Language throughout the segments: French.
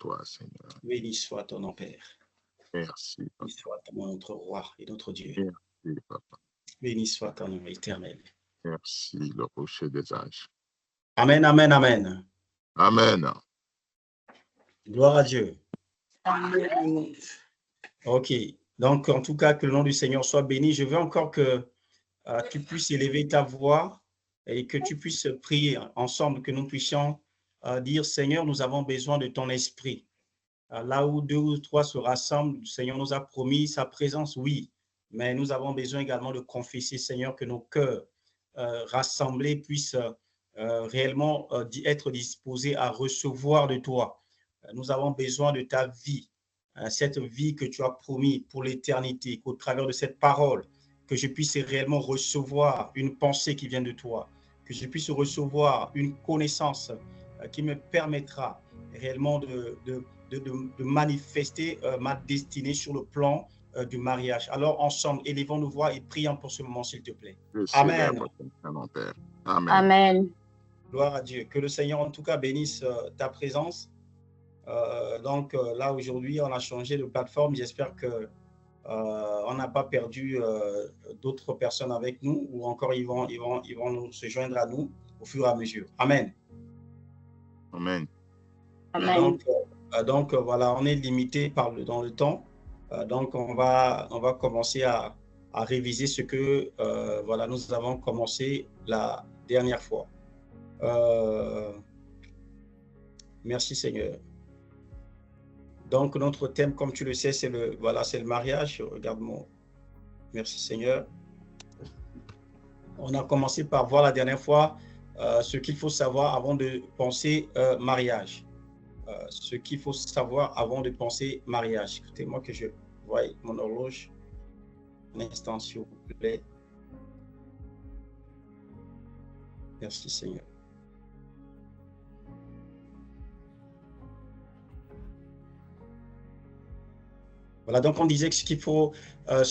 toi, Seigneur. Béni soit ton nom, Père. Merci, Béni Papa. soit ton nom, notre roi et notre Dieu. Merci, Papa. Béni soit ton nom éternel. Merci, le rocher des âges. Amen, amen, amen. Amen. Gloire à Dieu. Amen. OK. Donc, en tout cas, que le nom du Seigneur soit béni. Je veux encore que tu puisses élever ta voix et que tu puisses prier ensemble, que nous puissions dire, Seigneur, nous avons besoin de ton esprit. Là où 2 ou 3 se rassemblent, le Seigneur nous a promis sa présence, oui, mais nous avons besoin également de confesser, Seigneur, que nos cœurs rassemblés puissent réellement être disposés à recevoir de toi. Nous avons besoin de ta vie, cette vie que tu as promis pour l'éternité, qu'au travers de cette parole, que je puisse réellement recevoir une pensée qui vient de toi, que je puisse recevoir une connaissance qui me permettra réellement de manifester ma destinée sur le plan du mariage. Alors, ensemble, élevons nos voix et prions pour ce moment, s'il te plaît. Je Amen. célèbre ton Saint-Nom, Père. Amen. Amen. Gloire à Dieu. Que le Seigneur, en tout cas, bénisse ta présence. Donc, là, aujourd'hui, on a changé de plateforme. J'espère que on n'a pas perdu d'autres personnes avec nous, ou encore ils vont se joindre à nous au fur et à mesure. Amen. Amen. Amen. Donc, voilà, on est limité dans le temps. Donc, on va commencer à réviser ce que voilà, nous avons commencé la dernière fois. Merci Seigneur. Donc, notre thème, comme tu le sais, c'est le mariage. Regarde-moi. Merci Seigneur. On a commencé par voir la dernière fois ce qu'il faut savoir avant de penser mariage. Ce qu'il faut savoir avant de penser mariage. Écoutez-moi que je voie mon horloge. Un instant, s'il vous plaît. Merci Seigneur. Voilà, donc on disait que ce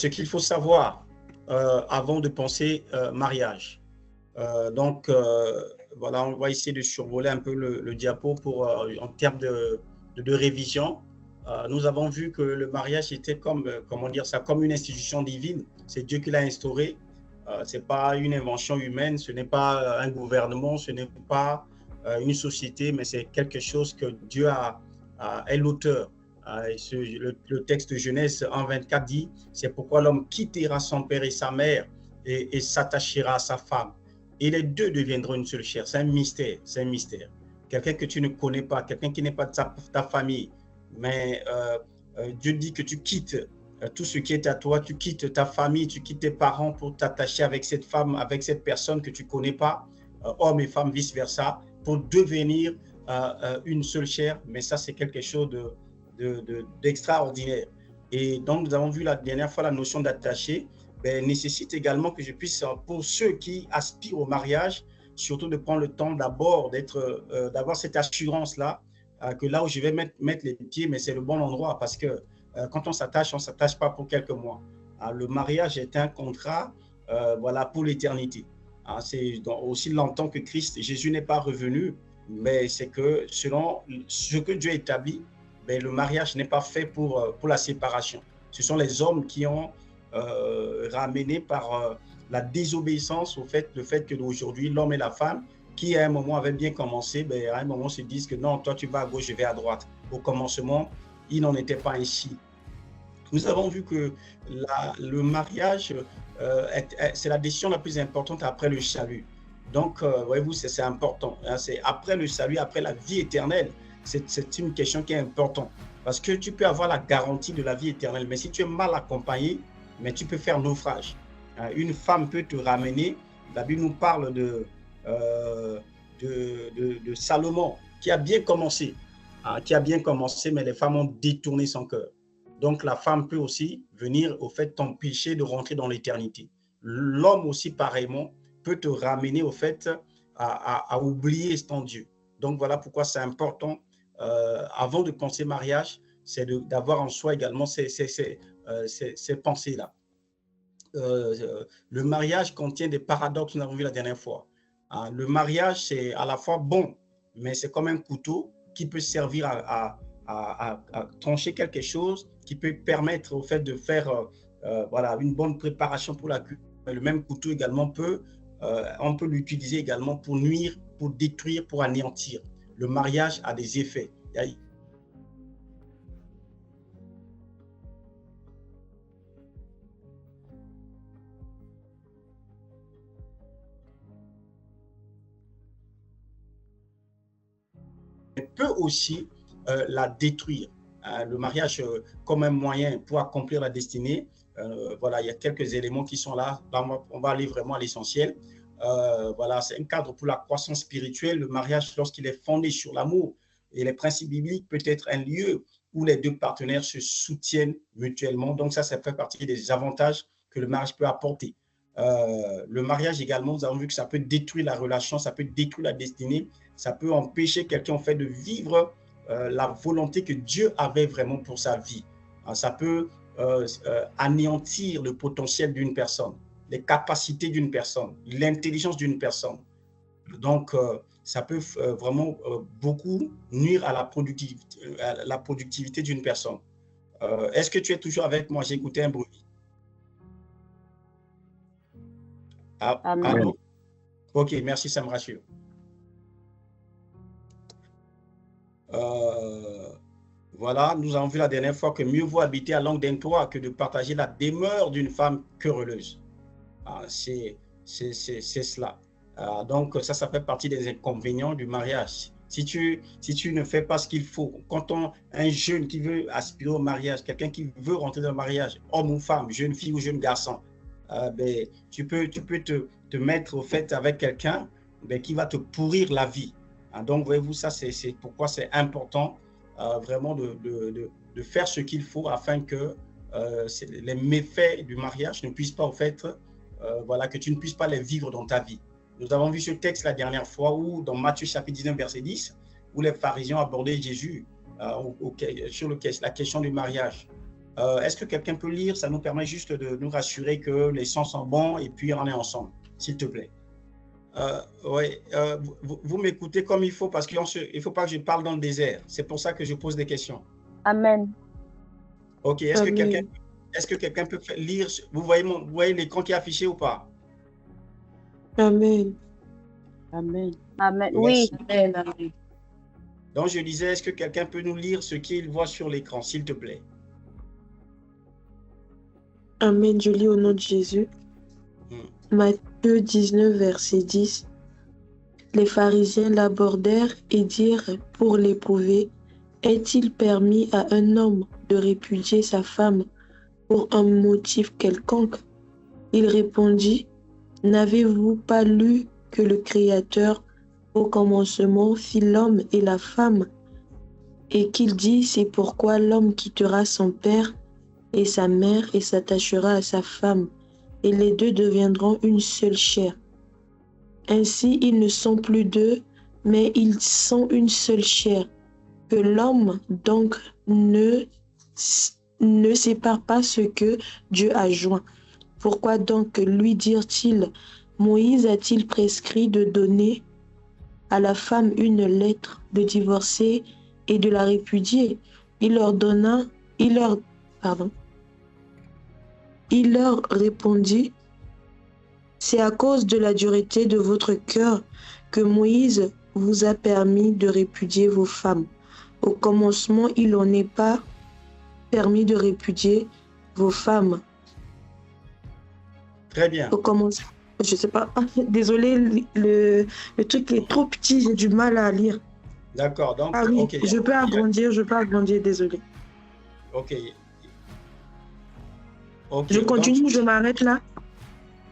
qu'il faut savoir avant de penser mariage. Donc, voilà, on va essayer de survoler un peu le diapo pour, en termes de révision. Nous avons vu que le mariage était comme une institution divine. C'est Dieu qui l'a instauré. Ce n'est pas une invention humaine, ce n'est pas un gouvernement, ce n'est pas une société, mais c'est quelque chose que Dieu est l'auteur. Le texte de Genèse 1,24 dit, c'est pourquoi l'homme quittera son père et sa mère et s'attachera à sa femme. Et les deux deviendront une seule chair. C'est un mystère, c'est un mystère. Quelqu'un que tu ne connais pas, quelqu'un qui n'est pas de ta famille, mais Dieu dit que tu quittes tout ce qui est à toi, tu quittes ta famille, tu quittes tes parents pour t'attacher avec cette femme, avec cette personne que tu ne connais pas, homme et femme, vice-versa, pour devenir une seule chair. Mais ça, c'est quelque chose d'extraordinaire. Et donc, nous avons vu la dernière fois la notion d'attaché nécessite également que je puisse, pour ceux qui aspirent au mariage, surtout de prendre le temps d'abord d'avoir cette assurance-là, que là où je vais mettre les pieds, mais c'est le bon endroit, parce que quand on ne s'attache pas pour quelques mois. Le mariage est un contrat voilà, pour l'éternité. C'est aussi longtemps que Jésus n'est pas revenu, mais c'est que selon ce que Dieu établit, le mariage n'est pas fait pour la séparation. Ce sont les hommes qui ont ramené par la désobéissance le fait que d'aujourd'hui, l'homme et la femme, qui à un moment avaient bien commencé, à un moment se disent que non, toi tu vas à gauche, je vais à droite. Au commencement, il n'en était pas ainsi. Nous avons vu que le mariage, c'est la décision la plus importante après le salut. Donc, voyez-vous, c'est important. C'est après le salut, après la vie éternelle, c'est une question qui est importante. Parce que tu peux avoir la garantie de la vie éternelle, mais si tu es mal accompagné, mais tu peux faire naufrage. Une femme peut te ramener. La Bible nous parle de Salomon, qui a bien commencé, mais les femmes ont détourné son cœur. Donc, la femme peut aussi venir au fait t'empêcher de rentrer dans l'éternité. L'homme aussi, pareillement, peut te ramener au fait à oublier ton Dieu. Donc, voilà pourquoi c'est important, avant de penser mariage, c'est d'avoir en soi également ces pensées-là. Le mariage contient des paradoxes, nous avons vu la dernière fois. Le mariage, c'est à la fois bon, mais c'est comme un couteau qui peut servir à à trancher quelque chose qui peut permettre au fait de faire voilà, une bonne préparation pour la cuisine. Le même couteau également on peut l'utiliser également pour nuire, pour détruire, pour anéantir. Le mariage a des effets. Peut aussi la détruire. Le mariage comme un moyen pour accomplir la destinée. Voilà, il y a quelques éléments qui sont là. On va aller vraiment à l'essentiel. Voilà, c'est un cadre pour la croissance spirituelle. Le mariage, lorsqu'il est fondé sur l'amour et les principes bibliques, peut être un lieu où les deux partenaires se soutiennent mutuellement. Donc ça fait partie des avantages que le mariage peut apporter. Le mariage également, nous avons vu que ça peut détruire la relation, ça peut détruire la destinée, ça peut empêcher quelqu'un en fait de vivre la volonté que Dieu avait vraiment pour sa vie. Ça peut anéantir le potentiel d'une personne, les capacités d'une personne, l'intelligence d'une personne. Donc, ça peut vraiment beaucoup nuire à la productivité d'une personne. Est-ce que tu es toujours avec moi? J'ai écouté un bruit. Allô? Ok, merci, ça me rassure. Voilà, nous avons vu la dernière fois que mieux vaut habiter à l'angle d'un toit que de partager la demeure d'une femme querelleuse. C'est cela. Donc, ça fait partie des inconvénients du mariage. Si tu ne fais pas ce qu'il faut, quand un jeune qui veut aspirer au mariage, quelqu'un qui veut rentrer dans le mariage, homme ou femme, jeune fille ou jeune garçon, tu peux te mettre au fait avec quelqu'un qui va te pourrir la vie. Donc, voyez-vous, ça, c'est pourquoi c'est important vraiment de faire ce qu'il faut afin que les méfaits du mariage ne puissent pas, en fait, voilà, que tu ne puisses pas les vivre dans ta vie. Nous avons vu ce texte la dernière fois où, dans Matthieu chapitre 19, verset 10, où les pharisiens abordaient Jésus sur la question du mariage. Est-ce que quelqu'un peut lire? Ça nous permet juste de nous rassurer que les sons sont bons et puis on est ensemble, s'il te plaît. Oui, vous m'écoutez comme il faut parce qu'il ne faut pas que je parle dans le désert. C'est pour ça que je pose des questions. Amen. Ok, est-ce que quelqu'un peut lire? Vous voyez l'écran qui est affiché ou pas? Amen. Amen. Amen. Oui. Amen. Amen. Donc je disais, est-ce que quelqu'un peut nous lire ce qu'il voit sur l'écran, s'il te plaît? Amen. Je lis au nom de Jésus. Matthieu 19, verset 10. Les pharisiens l'abordèrent et dirent pour l'éprouver, est-il permis à un homme de répudier sa femme pour un motif quelconque? Il répondit, n'avez-vous pas lu que le Créateur au commencement fit l'homme et la femme, et qu'il dit, c'est pourquoi l'homme quittera son père et sa mère et s'attachera à sa femme, et les deux deviendront une seule chair. Ainsi, ils ne sont plus deux, mais ils sont une seule chair. Que l'homme, donc, ne sépare pas ce que Dieu a joint. Pourquoi donc lui dirent-ils, Moïse a-t-il prescrit de donner à la femme une lettre, de divorcer et de la répudier? Il leur répondit, c'est à cause de la dureté de votre cœur que Moïse vous a permis de répudier vos femmes. Au commencement, il n'en est pas permis de répudier vos femmes. Très bien. Au commencement, je sais pas, désolé, le truc est trop petit, j'ai du mal à lire. D'accord, donc, ah oui, okay. je peux agrandir, désolé. Ok. Je continue, donc, je m'arrête là.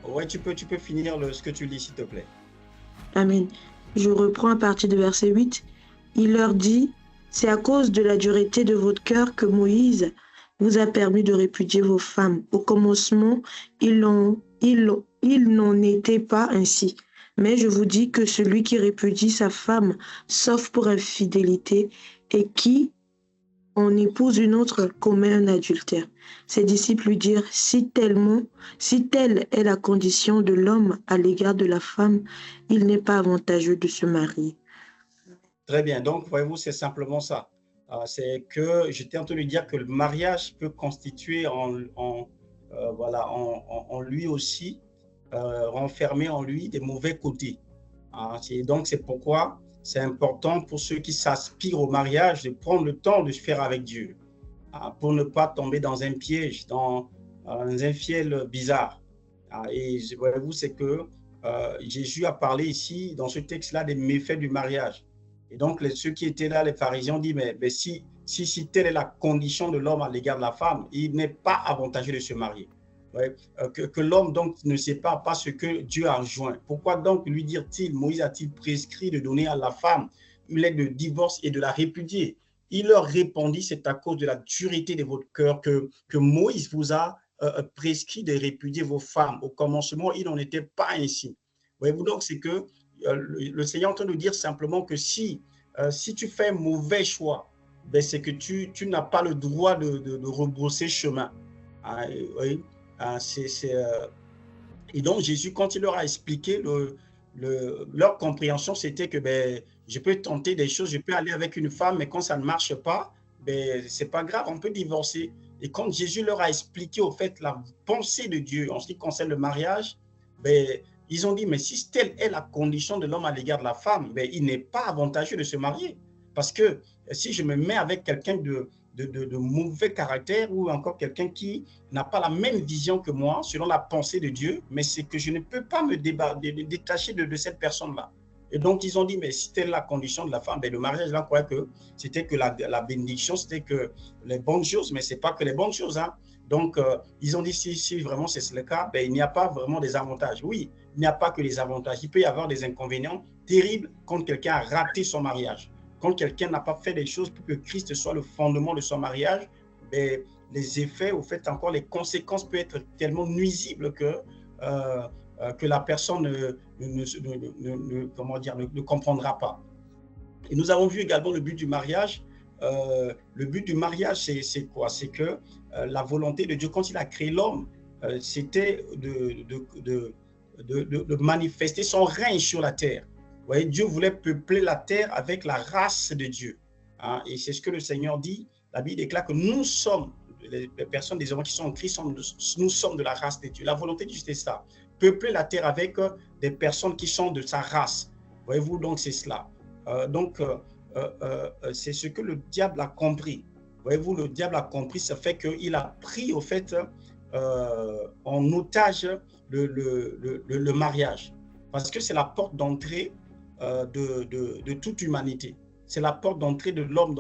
Oui, tu peux finir ce que tu lis, s'il te plaît. Amen. Je reprends à partir de verset 8. Il leur dit, c'est à cause de la dureté de votre cœur que Moïse vous a permis de répudier vos femmes. Au commencement, il n'en était pas ainsi. Mais je vous dis que celui qui répudie sa femme, sauf pour infidélité, et qui en épouse une autre, commet un adultère. Ses disciples lui dirent, si telle est la condition de l'homme à l'égard de la femme, il n'est pas avantageux de se marier. Très bien, donc voyez-vous, c'est simplement ça. C'est que j'étais en train de dire que le mariage peut constituer voilà, en lui aussi, renfermer en lui des mauvais côtés. Donc, c'est pourquoi c'est important pour ceux qui s'aspirent au mariage de prendre le temps de se faire avec Dieu, pour ne pas tomber dans un piège, dans un fiel bizarre. Et voyez-vous, c'est que Jésus a parlé ici, dans ce texte-là, des méfaits du mariage. Et donc, ceux qui étaient là, les pharisiens, ont dit, mais si telle est la condition de l'homme à l'égard de la femme, il n'est pas avantageux de se marier. Ouais. Que l'homme donc ne sépare pas ce que Dieu a joint. Pourquoi donc lui dire-t-il, Moïse a-t-il prescrit de donner à la femme une lettre de divorce et de la répudier? Il leur répondit, c'est à cause de la dureté de votre cœur que Moïse vous a prescrit de répudier vos femmes. Au commencement, il n'en était pas ainsi. Voyez-vous, donc, c'est que le Seigneur est en train de dire simplement que si tu fais un mauvais choix, ben, c'est que tu n'as pas le droit de rebrousser chemin. Oui. Et donc, Jésus, quand il leur a expliqué, leur compréhension, c'était que ben, je peux tenter des choses, je peux aller avec une femme, mais quand ça ne marche pas, ben, ce n'est pas grave, on peut divorcer. Et quand Jésus leur a expliqué, au fait, la pensée de Dieu en ce qui concerne le mariage, ben, ils ont dit, mais si telle est la condition de l'homme à l'égard de la femme, ben, il n'est pas avantageux de se marier. Parce que si je me mets avec quelqu'un de mauvais caractère ou encore quelqu'un qui n'a pas la même vision que moi, selon la pensée de Dieu, mais c'est que je ne peux pas me détacher de cette personne-là. Et donc, ils ont dit, mais si telle est la condition de la femme, ben, le mariage, là, croyait que c'était que la bénédiction, c'était que les bonnes choses, mais ce n'est pas que les bonnes choses. Hein. Donc, ils ont dit, si vraiment c'est le cas, ben, il n'y a pas vraiment des avantages. Oui, il n'y a pas que des avantages. Il peut y avoir des inconvénients terribles quand quelqu'un a raté son mariage. Quand quelqu'un n'a pas fait des choses pour que Christ soit le fondement de son mariage, ben, les effets, au fait, encore les conséquences peuvent être tellement nuisibles que la personne ne comprendra pas. Et nous avons vu également le but du mariage. Le but du mariage, c'est quoi? C'est que la volonté de Dieu, quand il a créé l'homme, c'était de manifester son règne sur la terre. Vous voyez, Dieu voulait peupler la terre avec la race de Dieu. Hein, et c'est ce que le Seigneur dit. La Bible déclare que nous sommes, les personnes des hommes qui sont en Christ, nous sommes de la race de Dieu. La volonté de Dieu, c'est ça. Peupler la terre avec des personnes qui sont de sa race. Voyez-vous, donc c'est cela. C'est ce que le diable a compris. Voyez-vous, le diable a compris, ça fait qu'il a pris, au fait, en otage le mariage. Parce que c'est la porte d'entrée de toute humanité. C'est la porte d'entrée de l'homme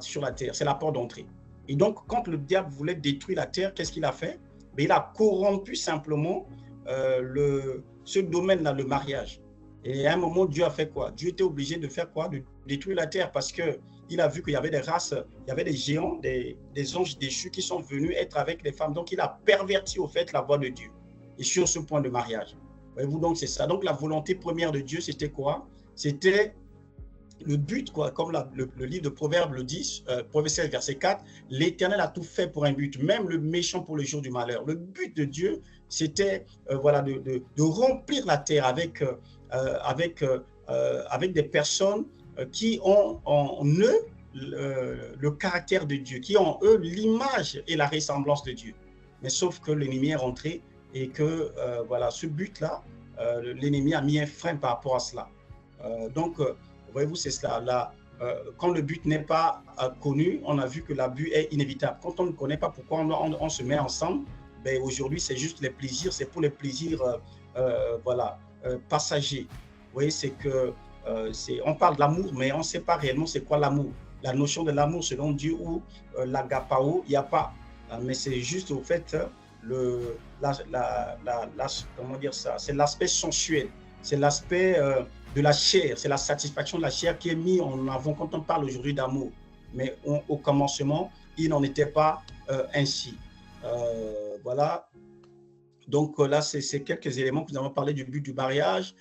sur la terre. C'est la porte d'entrée. Et donc, quand le diable voulait détruire la terre, qu'est-ce qu'il a fait? Mais il a corrompu simplement ce domaine-là, le mariage. Et à un moment, Dieu a fait quoi? Dieu était obligé de faire quoi? De détruire la terre parce qu'il a vu qu'il y avait des races, il y avait des géants, des anges déchus qui sont venus être avec les femmes. Donc, il a perverti au fait la voie de Dieu. Et sur ce point de mariage. Voyez-vous, donc c'est ça. Donc la volonté première de Dieu, c'était quoi? C'était le but, quoi, comme le livre de Proverbes le dit, Proverbe 16, verset 4, l'Éternel a tout fait pour un but, même le méchant pour le jour du malheur. Le but de Dieu, c'était voilà, de remplir la terre avec des personnes qui ont en eux le caractère de Dieu, qui ont en eux l'image et la ressemblance de Dieu. Mais sauf que l'ennemi est rentré et que voilà, ce but-là, l'ennemi a mis un frein par rapport à cela. Donc, voyez-vous, c'est cela. Là, quand le but n'est pas connu, on a vu que l'abus est inévitable. Quand on ne connaît pas pourquoi on se met ensemble, ben, aujourd'hui, c'est juste les plaisirs, c'est pour les plaisirs voilà, passagers. Vous voyez, c'est que on parle de l'amour, mais on ne sait pas réellement c'est quoi l'amour. La notion de l'amour selon Dieu ou l'agapao, il n'y a pas. Mais c'est juste au fait comment dire ça, c'est l'aspect sensuel, c'est l'aspect de la chair, c'est la satisfaction de la chair qui est mis en avant quand on parle aujourd'hui d'amour. Mais au commencement, il n'en était pas ainsi. Voilà. Donc là, c'est quelques éléments que nous avons parlé du but du mariage.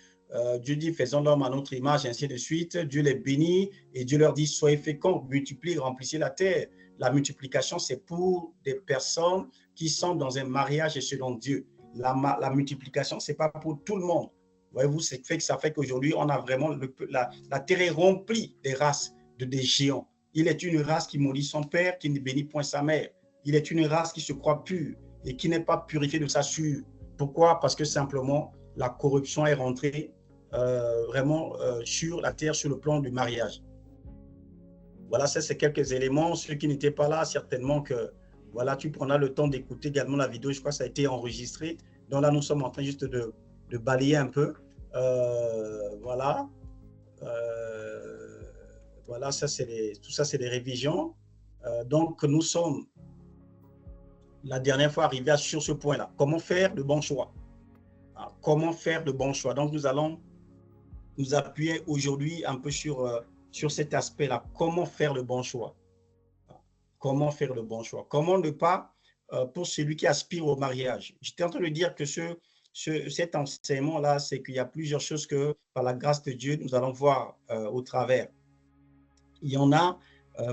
Dieu dit, faisons l'homme à notre image, ainsi de suite. Dieu les bénit et Dieu leur dit, soyez féconds, multipliez, remplissez la terre. La multiplication, c'est pour des personnes qui sont dans un mariage selon Dieu. La multiplication, ce n'est pas pour tout le monde. Voyez-vous, ça fait qu'aujourd'hui, on a vraiment la terre est remplie des races, des géants. Il est une race qui maudit son père, qui ne bénit point sa mère. Il est une race qui se croit pure et qui n'est pas purifiée de sa sueur. Pourquoi? Parce que simplement, la corruption est rentrée vraiment sur la terre, sur le plan du mariage. Voilà, ça c'est quelques éléments. Ceux qui n'étaient pas là, certainement que voilà, tu prendras le temps d'écouter également la vidéo. Je crois que ça a été enregistré. Donc là, nous sommes en train juste de balayer un peu. Voilà. Voilà, ça tout ça, c'est des révisions. Donc, nous sommes la dernière fois arrivés sur ce point-là. Comment faire de bons choix? Comment faire de bons choix? Donc, nous allons nous appuyer aujourd'hui un peu sur cet aspect-là. Comment faire le bon choix? Comment faire le bon choix? Comment ne pas, pour celui qui aspire au mariage? J'étais en train de dire que cet enseignement-là, c'est qu'il y a plusieurs choses que, par la grâce de Dieu, nous allons voir au travers. Il y en a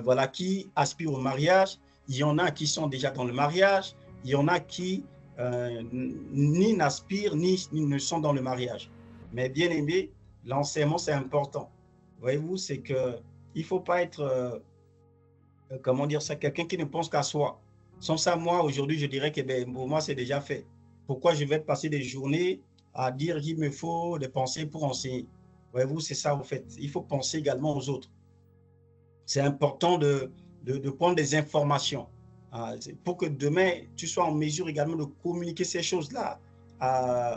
voilà, qui aspirent au mariage, il y en a qui sont déjà dans le mariage, il y en a qui ni n'aspirent ni ne sont dans le mariage. Mais bien aimé, l'enseignement, c'est important. Voyez-vous, c'est qu'il ne faut pas être, comment dire ça, quelqu'un qui ne pense qu'à soi. Sans ça, moi, aujourd'hui, je dirais que pour moi, c'est déjà fait. Pourquoi je vais passer des journées à dire qu'il me faut des pensées pour enseigner? Voyez-vous, c'est ça, en fait. Il faut penser également aux autres. C'est important de prendre des informations pour que demain, tu sois en mesure également de communiquer ces choses-là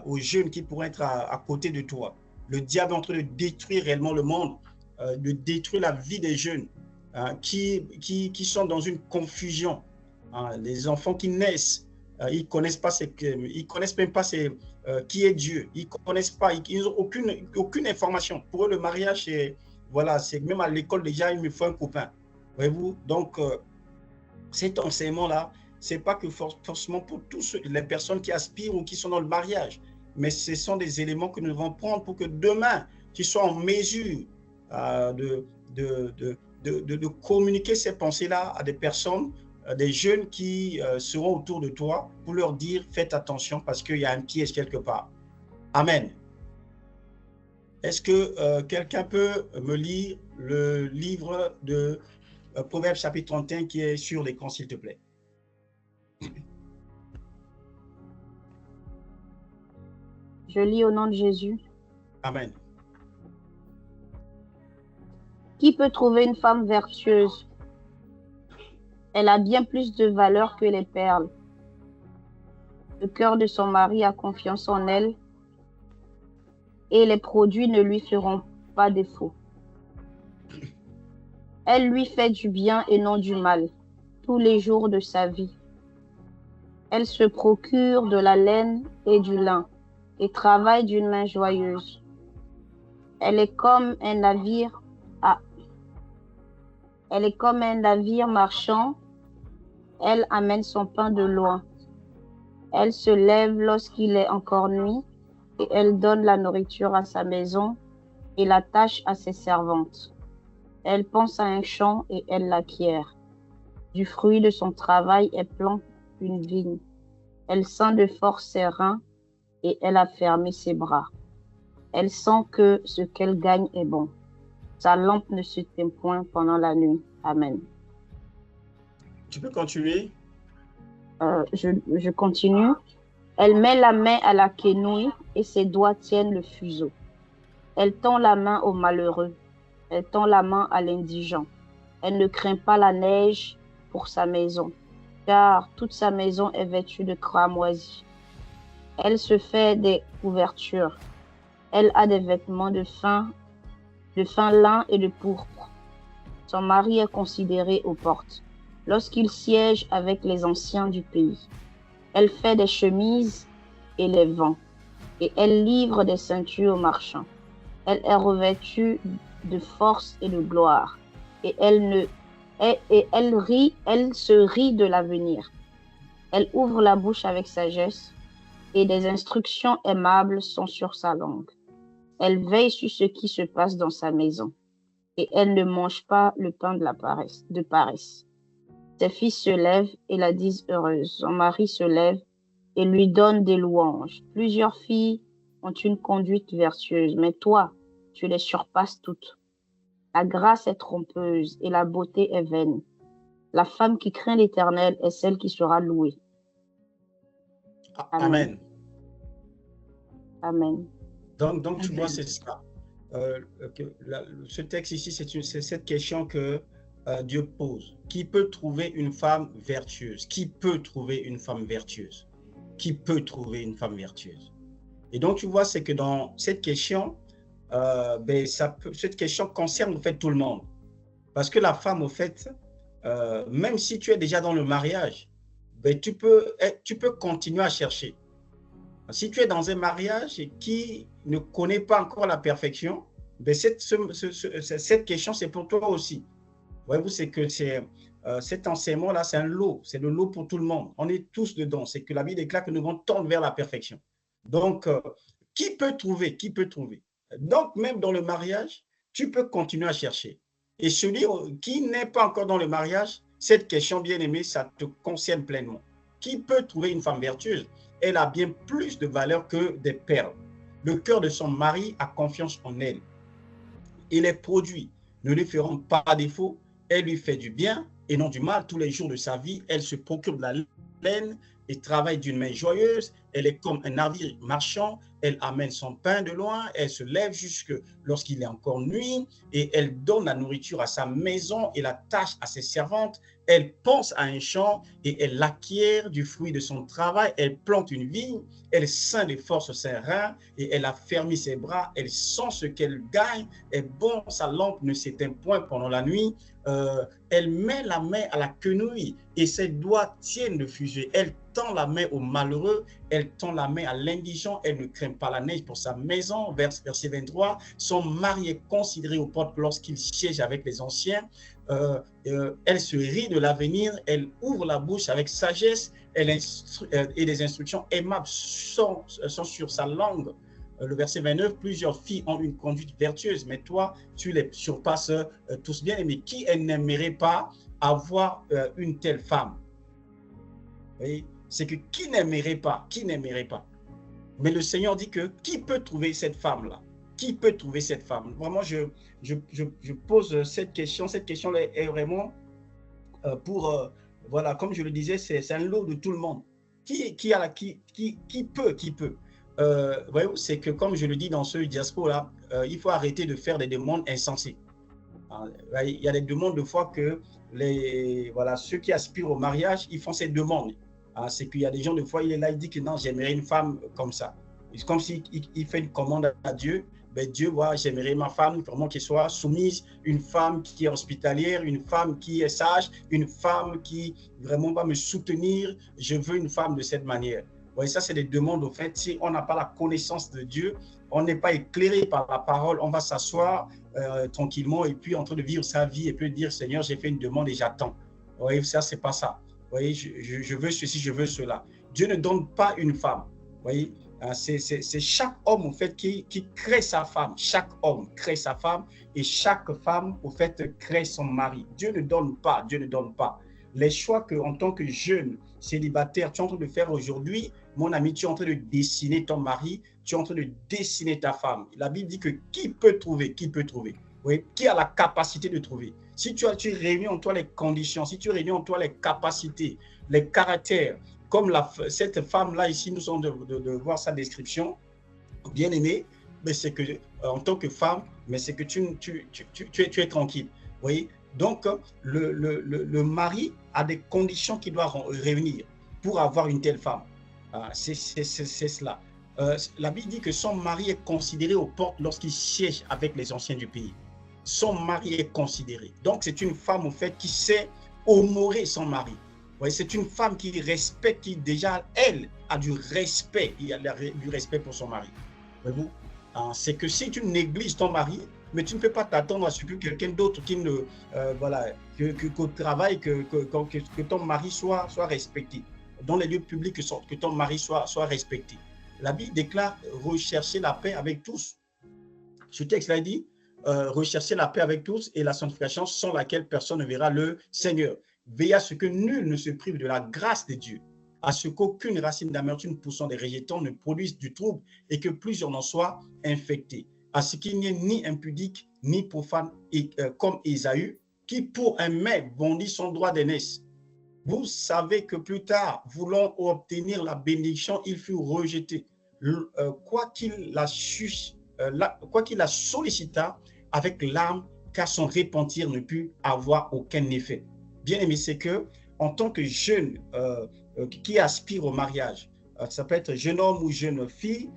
aux jeunes qui pourraient être à côté de toi. Le diable est en train de détruire réellement le monde, de détruire la vie des jeunes qui sont dans une confusion. Les enfants qui naissent, ils connaissent même pas qui est Dieu. Ils connaissent pas, ils n'ont aucune information. Pour eux, le mariage, voilà, c'est même à l'école déjà, il me faut un copain. Voyez-vous? Donc, cet enseignement-là, ce n'est pas que forcément pour toutes les personnes qui aspirent ou qui sont dans le mariage, mais ce sont des éléments que nous devons prendre pour que demain, tu sois en mesure de communiquer ces pensées-là à des personnes, des jeunes qui seront autour de toi pour leur dire, faites attention parce qu'il y a un piège quelque part. Amen. Est-ce que quelqu'un peut me lire le livre de Proverbes chapitre 31 qui est sur l'écran, s'il te plaît? Je lis au nom de Jésus. Amen. Qui peut trouver une femme vertueuse? Elle a bien plus de valeur que les perles. Le cœur de son mari a confiance en elle et les produits ne lui feront pas défaut. Elle lui fait du bien et non du mal tous les jours de sa vie. Elle se procure de la laine et du lin et travaille d'une main joyeuse. Elle est comme un navire marchand. Elle amène son pain de loin. Elle se lève lorsqu'il est encore nuit et elle donne la nourriture à sa maison et la tâche à ses servantes. Elle pense à un champ et elle l'acquiert. Du fruit de son travail, elle plante une vigne. Elle sent de force ses reins et elle a fermé ses bras. Elle sent que ce qu'elle gagne est bon. Sa lampe ne s'éteint point pendant la nuit. Amen. Tu peux continuer? Je continue. Elle met la main à la quenouille et ses doigts tiennent le fuseau. Elle tend la main au malheureux. Elle tend la main à l'indigent. Elle ne craint pas la neige pour sa maison, car toute sa maison est vêtue de cramoisis. Elle se fait des couvertures. Elle a des vêtements de fin lin et de pourpre. Son mari est considéré aux portes, lorsqu'il siège avec les anciens du pays. Elle fait des chemises et les vend, et elle livre des ceintures aux marchands. Elle est revêtue de force et de gloire, et elle se rit de l'avenir. Elle ouvre la bouche avec sagesse, et des instructions aimables sont sur sa langue. Elle veille sur ce qui se passe dans sa maison, et elle ne mange pas le pain de paresse. Ses fils se lèvent et la disent heureuse. Son mari se lève et lui donne des louanges. Plusieurs filles ont une conduite vertueuse, mais toi, tu les surpasses toutes. La grâce est trompeuse et la beauté est vaine. La femme qui craint l'Éternel est celle qui sera louée. Amen. Amen. Donc tu vois, c'est ça. Ce texte ici, c'est cette question que Dieu pose. Qui peut trouver une femme vertueuse? Qui peut trouver une femme vertueuse? Qui peut trouver une femme vertueuse? Et donc, tu vois, c'est que dans cette question, cette question concerne en fait tout le monde. Parce que la femme, au fait, même si tu es déjà dans le mariage, tu peux continuer à chercher. Si tu es dans un mariage et qui ne connaît pas encore la perfection, cette question, c'est pour toi aussi. Voyez-vous, c'est que cet enseignement-là, c'est un lot. C'est le lot pour tout le monde. On est tous dedans. C'est que la Bible déclare que nous devons tendre vers la perfection. Donc, qui peut trouver? Qui peut trouver? Donc, même dans le mariage, tu peux continuer à chercher. Et celui qui n'est pas encore dans le mariage, cette question, bien aimée, ça te concerne pleinement. Qui peut trouver une femme vertueuse? Elle a bien plus de valeur que des perles. Le cœur de son mari a confiance en elle. Et les produits ne lui feront pas défaut. Elle lui fait du bien et non du mal tous les jours de sa vie. Elle se procure de la laine et travaille d'une main joyeuse. Elle est comme un navire marchand. Elle amène son pain de loin. Elle se lève jusque lorsqu'il est encore nuit et elle donne la nourriture à sa maison et la tâche à ses servantes. Elle pense à un champ et elle acquiert du fruit de son travail. Elle plante une vigne, elle ceint les forces ses reins et elle affermit ses bras. Elle sent ce qu'elle gagne. Et bon, sa lampe ne s'éteint point pendant la nuit. Elle met la main à la quenouille et ses doigts tiennent le fuseau. Elle tend la main au malheureux, elle tend la main à l'indigent. Elle ne craint pas la neige pour sa maison. Verset 23, son mari est considéré aux portes lorsqu'il siège avec les anciens. Elle se rit de l'avenir, elle ouvre la bouche avec sagesse, et les instructions aimables sont sur sa langue. Le verset 29, plusieurs filles ont une conduite vertueuse, mais toi, tu les surpasses tous bien. Mais qui n'aimerait pas avoir une telle femme? C'est que qui n'aimerait pas? Mais le Seigneur dit que qui peut trouver cette femme-là? Qui peut trouver cette femme? Vraiment, je pose cette question. Cette question est vraiment voilà, comme je le disais, c'est un lot de tout le monde. Qui peut? Voyez-vous, c'est que comme je le dis dans ce diaspora, il faut arrêter de faire des demandes insensées. Il y a des demandes de fois que ceux qui aspirent au mariage, ils font ces demandes. C'est qu'il y a des gens, de fois, il est là, il dit que non, j'aimerais une femme comme ça. C'est comme s'il fait une commande à Dieu. Dieu, j'aimerais ma femme vraiment qu'elle soit soumise, une femme qui est hospitalière, une femme qui est sage, une femme qui vraiment va me soutenir. Je veux une femme de cette manière. Ça, c'est des demandes, au fait. Si on n'a pas la connaissance de Dieu, on n'est pas éclairé par la parole, on va s'asseoir tranquillement et puis en train de vivre sa vie et puis dire, Seigneur, j'ai fait une demande et j'attends. Ça, c'est pas ça. Je veux ceci, je veux cela. Dieu ne donne pas une femme. C'est chaque homme, au fait, qui crée sa femme. Chaque homme crée sa femme et chaque femme, au fait, crée son mari. Dieu ne donne pas. Les choix qu'en tant que jeune célibataire, tu es en train de faire aujourd'hui, mon ami, tu es en train de dessiner ton mari, tu es en train de dessiner ta femme. La Bible dit que qui peut trouver? Qui a la capacité de trouver? Si tu réunis en toi les conditions, si tu réunis en toi les capacités, les caractères, comme cette femme-là ici, nous sommes de voir sa description, bien aimée, mais c'est que en tant que femme, mais c'est que tu es tranquille. Vous voyez? Donc, le mari a des conditions qu'il doit réunir pour avoir une telle femme. C'est cela. La Bible dit que son mari est considéré aux portes lorsqu'il siège avec les anciens du pays. Son mari est considéré. Donc, c'est une femme, au fait, qui sait honorer son mari. C'est une femme qui respecte, qui déjà, elle, a du respect. Il y a du respect pour son mari. Voyez-vous? C'est que si tu négliges ton mari, mais tu ne peux pas t'attendre à ce que quelqu'un d'autre qui ne, qu'au travail, que ton mari soit respecté. Dans les lieux publics, que ton mari soit respecté. La Bible déclare rechercher la paix avec tous. Ce texte-là dit rechercher la paix avec tous et la sanctification sans laquelle personne ne verra le Seigneur. Veillez à ce que nul ne se prive de la grâce de Dieu, à ce qu'aucune racine d'amertume poussant des rejetants ne produise du trouble et que plusieurs n'en soient infectés. à ce qu'il n'y ait ni impudique, ni profane, comme Ésaü, qui pour un mets bondit son droit d'aînesse. Vous savez que plus tard, voulant obtenir la bénédiction, il fut rejeté. Quoi qu'il la sollicita avec larmes, car son repentir ne put avoir aucun effet. Bien aimé, c'est que en tant que jeune qui aspire au mariage, ça peut être jeune homme ou jeune fille,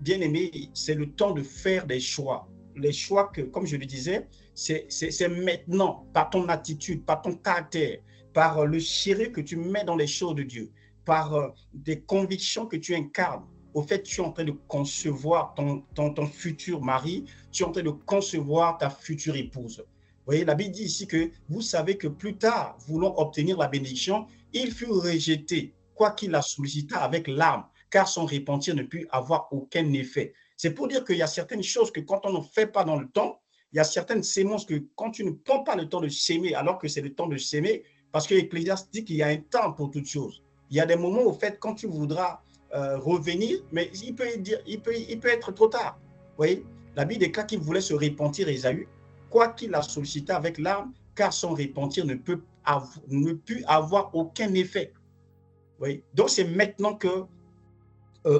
bien aimé, c'est le temps de faire des choix. Les choix que, comme je le disais, c'est maintenant, par ton attitude, par ton caractère, par le sérieux que tu mets dans les choses de Dieu, par des convictions que tu incarnes. Au fait, tu es en train de concevoir ton futur mari, tu es en train de concevoir ta future épouse. Vous voyez, la Bible dit ici que vous savez que plus tard, voulant obtenir la bénédiction, il fut rejeté, quoi qu'il la sollicita avec larmes, car son repentir ne put avoir aucun effet. C'est pour dire qu'il y a certaines choses que quand on ne fait pas dans le temps, il y a certaines semences que quand tu ne prends pas le temps de s'aimer, alors que c'est le temps de s'aimer, parce que l'Ecclésiaste dit qu'il y a un temps pour toutes choses. Il y a des moments, au fait, quand tu voudras revenir, mais il peut être trop tard. Vous voyez, la Bible déclare qu'il voulait se repentir, Ésaü, quoi qu'il la sollicita avec larmes, car son repentir ne put avoir aucun effet. Vous voyez? Donc, c'est maintenant que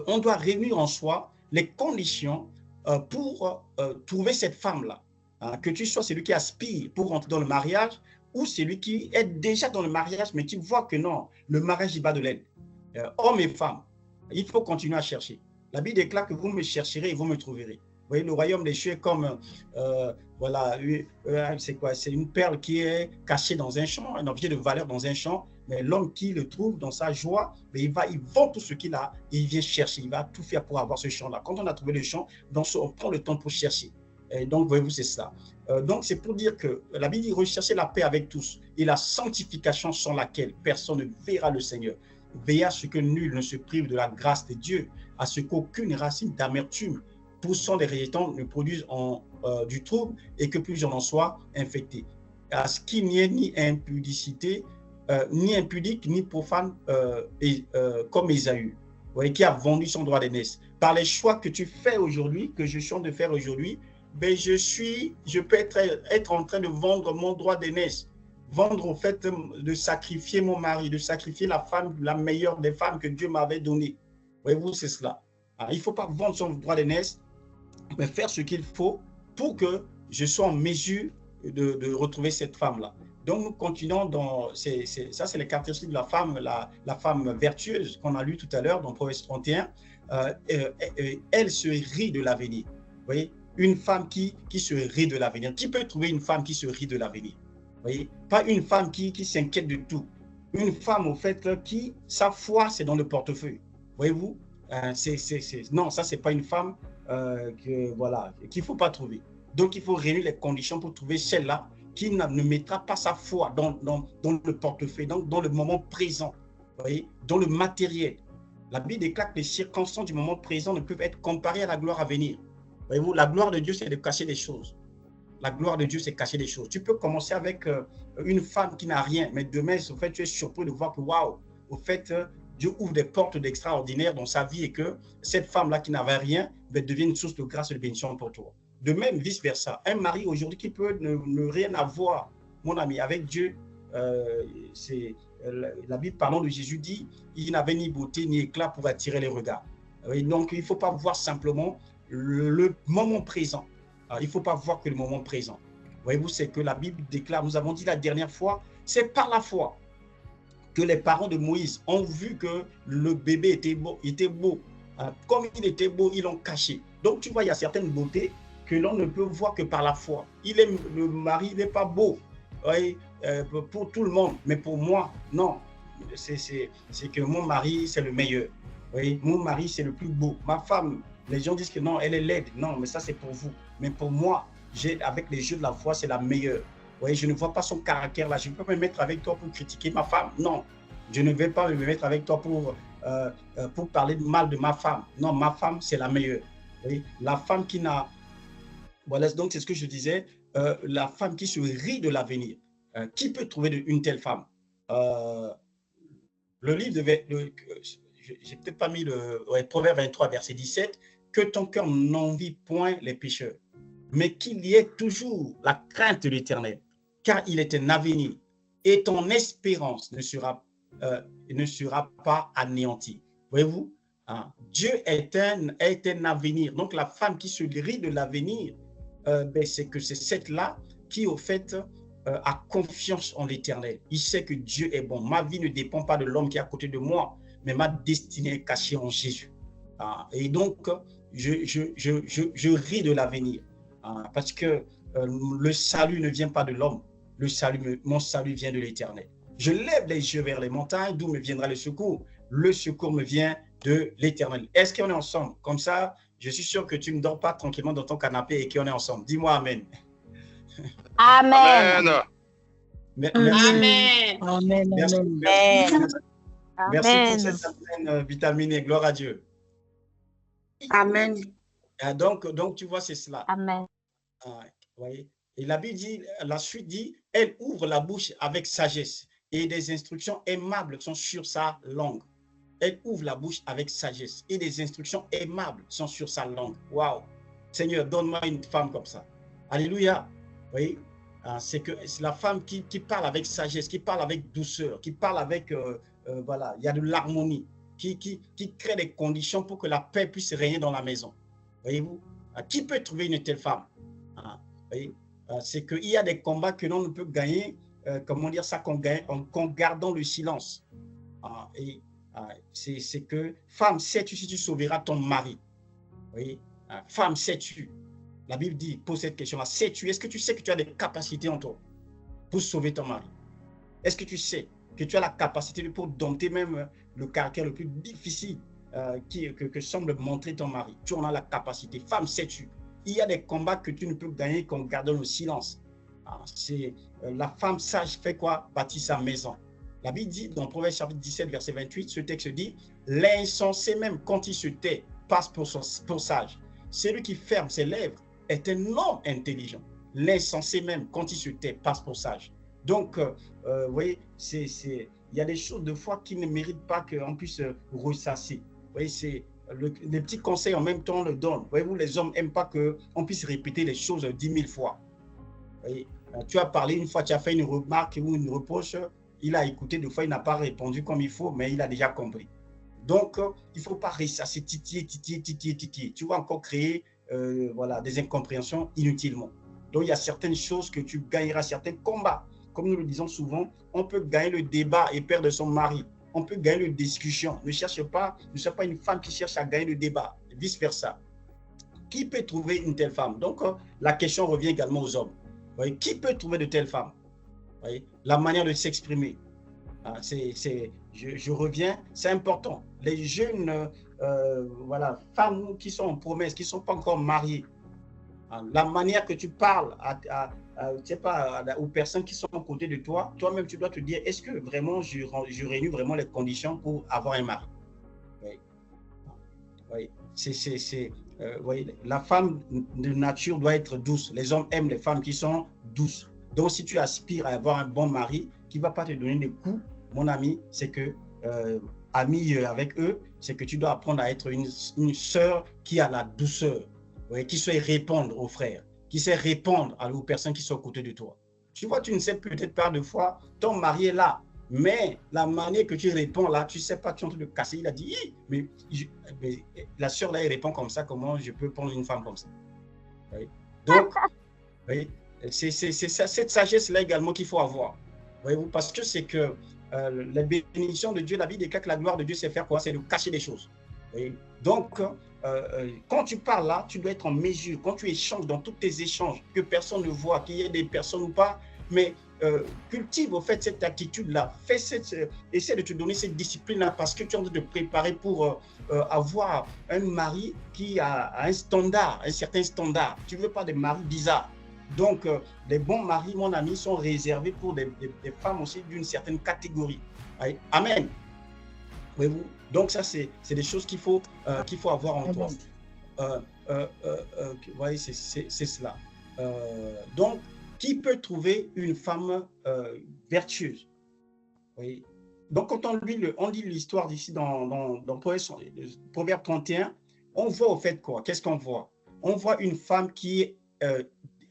on doit réunir en soi les conditions pour trouver cette femme-là. Hein, que tu sois celui qui aspire pour rentrer dans le mariage ou celui qui est déjà dans le mariage, mais qui voit que non, le mariage, il bat de l'aide. Hommes et femmes, il faut continuer à chercher. La Bible déclare que vous me chercherez et vous me trouverez. Vous voyez, le royaume des cieux est comme, voilà, c'est quoi? C'est une perle qui est cachée dans un champ, un objet de valeur dans un champ, mais l'homme qui le trouve dans sa joie, mais il vend tout ce qu'il a et il vient chercher, il va tout faire pour avoir ce champ-là. Quand on a trouvé le champ, on prend le temps pour chercher. Et donc, voyez-vous, c'est ça. Donc, c'est pour dire que la Bible dit rechercher la paix avec tous et la sanctification sans laquelle personne ne verra le Seigneur. Veillez à ce que nul ne se prive de la grâce de Dieu, à ce qu'aucune racine d'amertume poussant des rejetants ne produise du trouble et que plusieurs en soient infectés. À ce qu'il n'y ait ni impudicité, ni impudique, ni profane comme Ésaü, qui a vendu son droit d'aînesse. Par les choix que tu fais aujourd'hui, que je suis en train de faire aujourd'hui, ben je peux être en train de vendre mon droit d'aînesse, vendre au fait de sacrifier mon mari, de sacrifier la femme, la meilleure des femmes que Dieu m'avait donnée. Voyez-vous, c'est cela. Alors, il ne faut pas vendre son droit d'aînesse, mais faire ce qu'il faut pour que je sois en mesure de retrouver cette femme-là. Donc, nous continuons dans... ça, c'est les caractéristiques de la femme vertueuse qu'on a lu tout à l'heure dans Proverbe 31. Elle se rit de l'avenir. Vous voyez, une femme qui se rit de l'avenir. Qui peut trouver une femme qui se rit de l'avenir? Vous voyez, pas une femme qui s'inquiète de tout. Une femme, au fait, qui, sa foi, c'est dans le portefeuille. Voyez-vous, non, ça, c'est pas une femme qu'il ne faut pas trouver. Donc, il faut réunir les conditions pour trouver celle-là qui ne mettra pas sa foi dans le portefeuille, dans le moment présent, vous voyez, dans le matériel. La Bible déclare que les circonstances du moment présent ne peuvent être comparées à la gloire à venir. Voyez-vous, la gloire de Dieu, c'est de cacher des choses. La gloire de Dieu, c'est cacher des choses. Tu peux commencer avec une femme qui n'a rien, mais demain, au fait, tu es surpris de voir que, waouh, au fait, Dieu ouvre des portes d'extraordinaire dans sa vie et que cette femme-là qui n'avait rien devient une source de grâce et de bénédiction pour toi. De même, vice-versa. Un mari aujourd'hui qui peut ne rien avoir, mon ami, avec Dieu, la Bible parlant de Jésus dit, il n'avait ni beauté ni éclat pour attirer les regards. Et donc, il ne faut pas voir simplement le moment présent. Alors, il ne faut pas voir que le moment présent. Voyez-vous, c'est que la Bible déclare, nous avons dit la dernière fois, c'est par la foi que les parents de Moïse ont vu que le bébé était beau. Comme il était beau, ils l'ont caché. Donc, tu vois, il y a certaines beautés que l'on ne peut voir que par la foi. Le mari n'est pas beau, oui, pour tout le monde, mais pour moi, non. C'est que mon mari, c'est le meilleur. Oui, mon mari, c'est le plus beau. Ma femme, les gens disent que non, elle est laide. Non, mais ça, c'est pour vous. Mais pour moi, avec les yeux de la foi, c'est la meilleure. Oui, je ne vois pas son caractère là. Je ne peux pas me mettre avec toi pour critiquer ma femme. Non, je ne vais pas me mettre avec toi pour parler mal de ma femme. Non, ma femme, c'est la meilleure. Oui, la femme qui n'a... Voilà, donc c'est ce que je disais. La femme qui se rit de l'avenir. Qui peut trouver une telle femme? Le livre j'ai peut-être pas mis le Proverbe 23, verset 17. que ton cœur n'envie point les pécheurs, mais qu'il y ait toujours la crainte de l'Éternel, car il est un avenir, et ton espérance ne sera pas anéantie. Voyez-vous, hein? Dieu est un avenir. Donc, la femme qui se rit de l'avenir, c'est que c'est cette-là qui, au fait, a confiance en l'Éternel. Il sait que Dieu est bon. Ma vie ne dépend pas de l'homme qui est à côté de moi, mais ma destinée est cachée en Jésus. Et donc, je ris de l'avenir, parce que le salut ne vient pas de l'homme. Mon salut vient de l'Éternel. Je lève les yeux vers les montagnes, d'où me viendra le secours. Le secours me vient de l'Éternel. Est-ce qu'on est ensemble? Comme ça, je suis sûr que tu ne dors pas tranquillement dans ton canapé et qu'on est ensemble. Dis-moi Amen. Amen. Merci. Amen. Merci pour cette semaine vitaminée. Gloire à Dieu. Amen. Donc, tu vois, c'est cela. Amen. Voyez? Et la Bible dit, la suite dit, elle ouvre la bouche avec sagesse et des instructions aimables sont sur sa langue. Elle ouvre la bouche avec sagesse et des instructions aimables sont sur sa langue. Waouh! Seigneur, donne-moi une femme comme ça. Alléluia. Vous voyez? C'est la femme qui parle avec sagesse, qui parle avec douceur, qui parle avec, voilà, il y a de l'harmonie, qui crée des conditions pour que la paix puisse régner dans la maison. Voyez-vous? Qui peut trouver une telle femme? Voyez? C'est qu'il y a des combats que l'on ne peut gagner, comment dire ça, qu'en gardant le silence. C'est que, femme, sais-tu si tu sauveras ton mari? Oui. Femme, sais-tu? La Bible dit, pose cette question-là, sais-tu? Est-ce que tu sais que tu as des capacités en toi pour sauver ton mari? Est-ce que tu sais que tu as la capacité pour dompter même le caractère le plus difficile que semble montrer ton mari? Tu en as la capacité. Femme, sais-tu? Il y a des combats que tu ne peux gagner qu'en gardant le silence. La femme sage fait quoi? Bâtit sa maison. La Bible dit dans Proverbe chapitre 17, verset 28, ce texte dit, l'insensé même quand il se tait, passe pour sage. Celui qui ferme ses lèvres est un homme intelligent. L'insensé même quand il se tait, passe pour sage. Donc, vous voyez, il y a des choses de foi qui ne méritent pas qu'on puisse ressasser. Vous voyez, c'est les petits conseils en même temps, on le donne. Voyez-vous, les hommes n'aiment pas qu'on puisse répéter les choses 10 000 fois. Voyez, tu as parlé une fois, tu as fait une remarque ou une reproche, il a écouté, deux fois, il n'a pas répondu comme il faut, mais il a déjà compris. Donc, il ne faut pas ressasser, titiller. Tu vas encore créer voilà, des incompréhensions inutilement. Donc, il y a certaines choses que tu gagneras, certains combats. Comme nous le disons souvent, on peut gagner le débat et perdre son mari. On peut gagner la discussion. Ne sois pas une femme qui cherche à gagner le débat, vice-versa. Qui peut trouver une telle femme? Donc, la question revient également aux hommes. Voyez, qui peut trouver de telles femmes? Voyez, la manière de s'exprimer. Je reviens, c'est important. Les jeunes voilà, femmes qui sont en promesse, qui ne sont pas encore mariées, la manière que tu parles je sais pas, aux personnes qui sont à côté de toi, toi-même, tu dois te dire, est-ce que vraiment je réunis vraiment les conditions pour avoir un mari? Oui. Oui. Oui. La femme de nature doit être douce. Les hommes aiment les femmes qui sont douces. Donc, si tu aspires à avoir un bon mari qui ne va pas te donner des coups, mon ami, c'est que, ami avec eux, c'est que tu dois apprendre à être une sœur qui a la douceur, oui, qui sait répondre aux frères, qui sait répondre aux personnes qui sont à côté de toi. Tu vois, tu ne sais peut-être pas de fois, ton mari est là, mais la manière que tu réponds là, tu ne sais pas, tu es en train de casser. Il a dit, mais la sœur là, elle répond comme ça, comment je peux prendre une femme comme ça? Oui. Donc, oui, c'est cette sagesse-là également qu'il faut avoir. Voyez-vous, parce que c'est que la bénédiction de Dieu, la vie déclare que la gloire de Dieu, c'est faire quoi? C'est de cacher des choses. Voyez? Donc, quand tu parles là, tu dois être en mesure, quand tu échanges dans tous tes échanges, que personne ne voit, qu'il y ait des personnes ou pas, mais cultive au fait cette attitude-là, essaie de te donner cette discipline-là parce que tu es en train de te préparer pour avoir un mari qui a un standard, un certain standard. Tu ne veux pas des maris bizarres. Donc, les bons maris, mon ami, sont réservés pour des femmes aussi d'une certaine catégorie. Amen. Voyez-vous? Donc, ça, c'est des choses qu'il faut avoir en toi. Vous voyez, c'est cela. Donc, qui peut trouver une femme vertueuse? Oui. Donc, quand on lit l'histoire d'ici dans Proverbe 31, on voit au fait quoi? Qu'est-ce qu'on voit? On voit une femme qui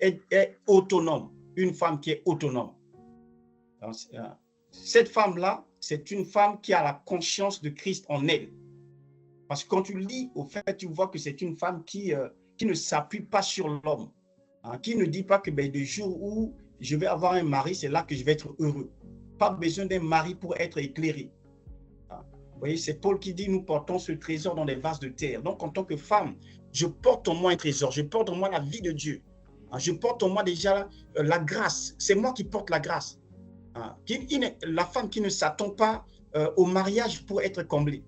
est autonome, une femme qui est autonome. Alors, cette femme-là, c'est une femme qui a la conscience de Christ en elle. Parce que quand tu lis, au fait, tu vois que c'est une femme qui ne s'appuie pas sur l'homme, hein, qui ne dit pas que ben, le jour où je vais avoir un mari, c'est là que je vais être heureux. Pas besoin d'un mari pour être éclairé. Hein. Vous voyez, c'est Paul qui dit, nous portons ce trésor dans les vases de terre. Donc, en tant que femme, je porte en moi un trésor, je porte en moi la vie de Dieu. Hein, je porte en moi déjà la grâce. C'est moi qui porte la grâce. Hein. La femme qui ne s'attend pas au mariage pour être comblée.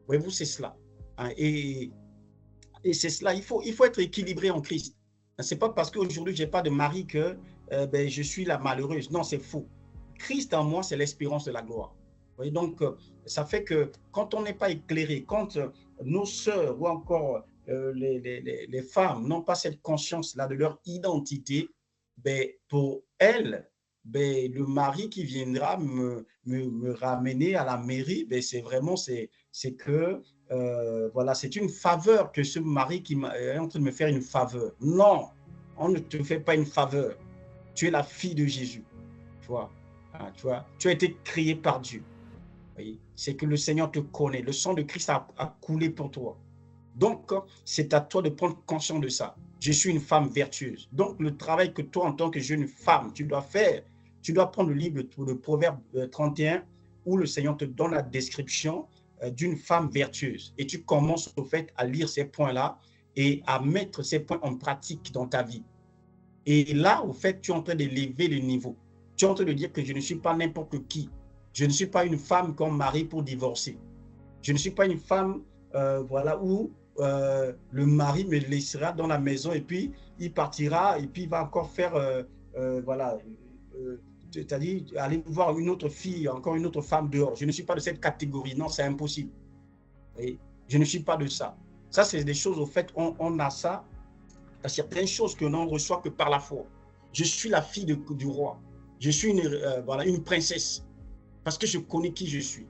Voyez-vous, c'est cela. Hein, et c'est cela, il faut être équilibré en Christ. Ce n'est pas parce qu'aujourd'hui, je n'ai pas de mari que ben, je suis la malheureuse. Non, c'est faux. Christ en moi, c'est l'espérance de la gloire. Vous voyez, donc, ça fait que quand on n'est pas éclairé, quand nos sœurs ou encore les femmes n'ont pas cette conscience-là de leur identité, ben, pour elles, ben, le mari qui viendra me ramener à la mairie, ben, c'est vraiment, c'est que, voilà, c'est une faveur que ce mari qui est en train de me faire une faveur. Non, on ne te fait pas une faveur. Tu es la fille de Jésus. Tu vois, hein, tu as été créé par Dieu. C'est que le Seigneur te connaît. Le sang de Christ a coulé pour toi. Donc, c'est à toi de prendre conscience de ça. Je suis une femme vertueuse. Donc, le travail que toi, en tant que jeune femme, tu dois faire, tu dois prendre le livre de Proverbe 31 où le Seigneur te donne la description d'une femme vertueuse. Et tu commences au fait à lire ces points-là et à mettre ces points en pratique dans ta vie. Et là, au fait, tu es en train d'élever le niveau. Tu es en train de dire que je ne suis pas n'importe qui. Je ne suis pas une femme qu'on marie pour divorcer. Je ne suis pas une femme voilà, où le mari me laissera dans la maison et puis il partira et puis il va encore faire, voilà, c'est-à-dire aller voir une autre fille, encore une autre femme dehors. Je ne suis pas de cette catégorie. Non, c'est impossible. Et je ne suis pas de ça. Ça, c'est des choses, au fait, on a ça. Il y a certaines choses que l'on ne reçoit que par la foi. Je suis la fille du roi. Je suis voilà, une princesse. Parce que je connais qui je suis.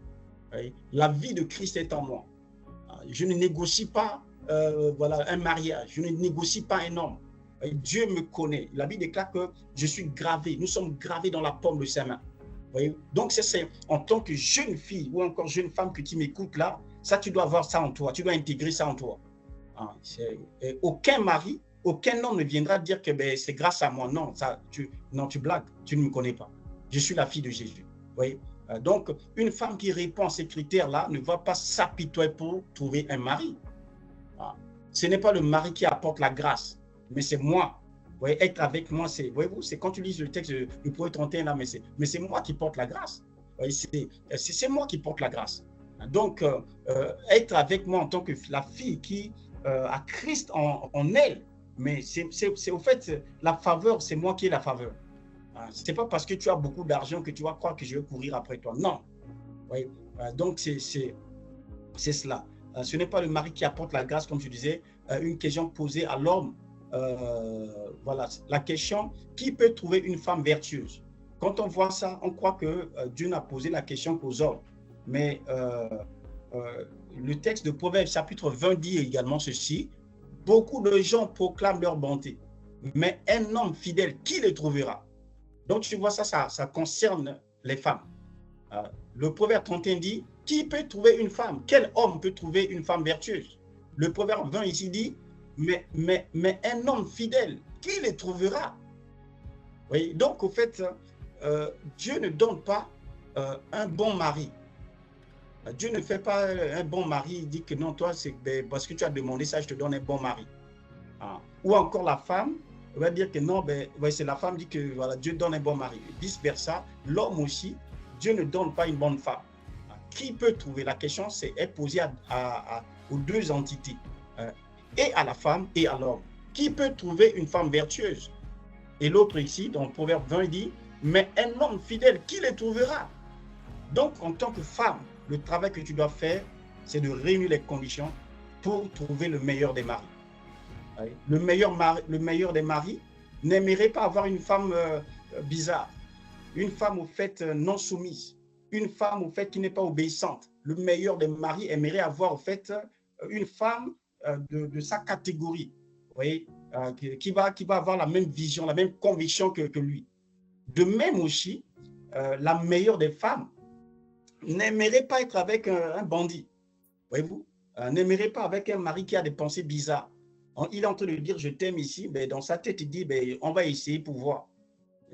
La vie de Christ est en moi. Je ne négocie pas voilà, un mariage. Je ne négocie pas un homme. Dieu me connaît. La Bible déclare que je suis gravé. Nous sommes gravés dans la paume de sa main. Donc, c'est en tant que jeune fille ou encore jeune femme que tu m'écoutes là, ça, tu dois avoir ça en toi. Tu dois intégrer ça en toi. Aucun mari, aucun homme ne viendra dire que ben, c'est grâce à moi. Non, tu blagues. Tu ne me connais pas. Je suis la fille de Jésus. Oui. Donc, une femme qui répond à ces critères-là ne va pas s'apitoyer pour trouver un mari. Ce n'est pas le mari qui apporte la grâce, mais c'est moi. Vous voyez, être avec moi, c'est, voyez-vous, c'est quand tu lis le texte du Proverbe 31, là, mais c'est moi qui porte la grâce. C'est moi qui porte la grâce. Donc, être avec moi en tant que la fille qui a Christ en elle, mais c'est au fait, la faveur, c'est moi qui ai la faveur. Ce n'est pas parce que tu as beaucoup d'argent que tu vas croire que je vais courir après toi. Non. Oui. Donc, c'est cela. Ce n'est pas le mari qui apporte la grâce, comme je disais, une question posée à l'homme. Voilà, la question, qui peut trouver une femme vertueuse? Quand on voit ça, on croit que Dieu n'a posé la question qu'aux hommes. Mais le texte de Proverbes, chapitre 20, dit également ceci. Beaucoup de gens proclament leur bonté, mais un homme fidèle, qui les trouvera? Donc, tu vois, ça concerne les femmes. Le Proverbe 31 dit, qui peut trouver une femme? Quel homme peut trouver une femme vertueuse? Le Proverbe 20 ici dit, mais un homme fidèle, qui les trouvera? Oui, donc, au fait, Dieu ne donne pas un bon mari. Dieu ne fait pas un bon mari, il dit que non, toi, c'est parce que tu as demandé ça, je te donne un bon mari. Ou encore la femme, on va dire que non, c'est la femme qui dit que voilà, Dieu donne un bon mari. Vice versa, l'homme aussi, Dieu ne donne pas une bonne femme. Qui peut trouver? La question est posée aux deux entités, et à la femme et à l'homme. Qui peut trouver une femme vertueuse? Et l'autre ici, dans le Proverbe 20, il dit, mais un homme fidèle, qui les trouvera? Donc, en tant que femme, le travail que tu dois faire, c'est de réunir les conditions pour trouver le meilleur des maris. Le meilleur des maris n'aimerait pas avoir une femme bizarre, une femme au fait non soumise, une femme au fait qui n'est pas obéissante. Le meilleur des maris aimerait avoir au fait une femme de sa catégorie, vous voyez, qui va avoir la même vision, la même conviction que lui. De même aussi, la meilleure des femmes n'aimerait pas être avec un bandit, voyez-vous, n'aimerait pas avec un mari qui a des pensées bizarres. Il est en train de dire je t'aime ici, mais dans sa tête il dit on va essayer pour voir.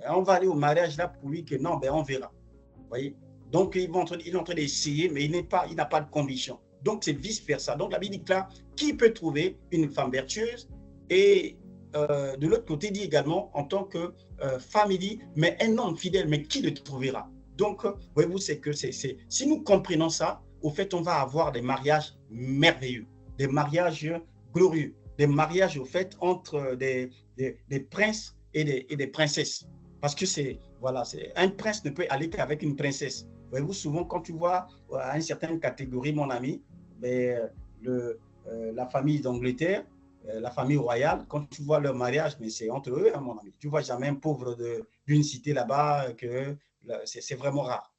On va aller au mariage là pour lui que non, on verra. Vous voyez? Donc il est en train d'essayer, mais il n'a pas de conviction. Donc c'est vice-versa. Donc la Bible dit là, qui peut trouver une femme vertueuse? Et de l'autre côté, il dit également en tant que femme, il dit mais un homme fidèle, mais qui le trouvera? Donc voyez-vous, c'est que si nous comprenons ça, au fait, on va avoir des mariages merveilleux, des mariages glorieux, des mariages au fait entre des princes et des princesses. Parce que un prince ne peut aller qu'avec une princesse. Voyez-vous, souvent, quand tu vois à une certaine catégorie, mon ami, la famille d'Angleterre, la famille royale, quand tu vois leur mariage, mais c'est entre eux, hein, mon ami. Tu ne vois jamais un pauvre d'une cité là-bas, c'est vraiment rare.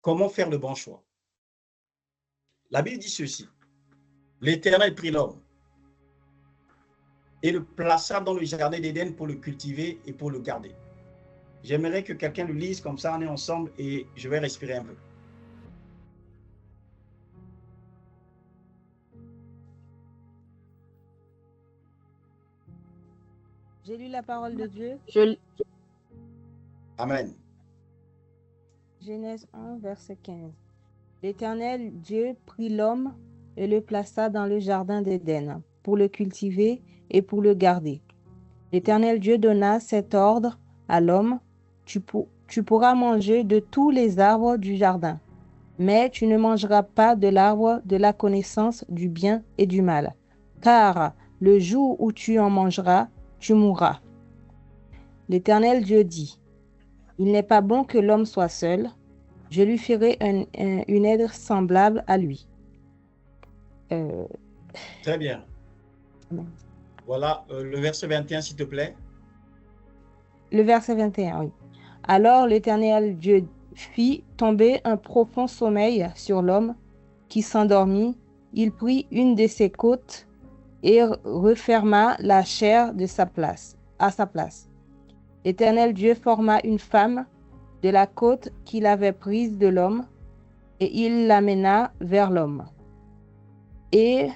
Comment faire le bon choix? La Bible dit ceci. L'Éternel prit l'homme et le plaça dans le jardin d'Éden pour le cultiver et pour le garder. J'aimerais que quelqu'un le lise comme ça, on est ensemble et je vais respirer un peu. J'ai lu la parole de Dieu. Amen. Genèse 1, verset 15. L'Éternel Dieu prit l'homme et le plaça dans le jardin d'Éden pour le cultiver et pour le garder. L'Éternel Dieu donna cet ordre à l'homme, tu pourras manger de tous les arbres du jardin, mais tu ne mangeras pas de l'arbre de la connaissance du bien et du mal, car le jour où tu en mangeras, tu mourras. L'Éternel Dieu dit, il n'est pas bon que l'homme soit seul, je lui ferai une aide semblable à lui. Très bien. Voilà, le verset 21, s'il te plaît. Le verset 21, oui. Alors l'Éternel Dieu fit tomber un profond sommeil sur l'homme qui s'endormit. Il prit une de ses côtes et referma la chair à sa place. L'Éternel Dieu forma une femme de la côte qu'il avait prise de l'homme et il l'amena vers l'homme. Et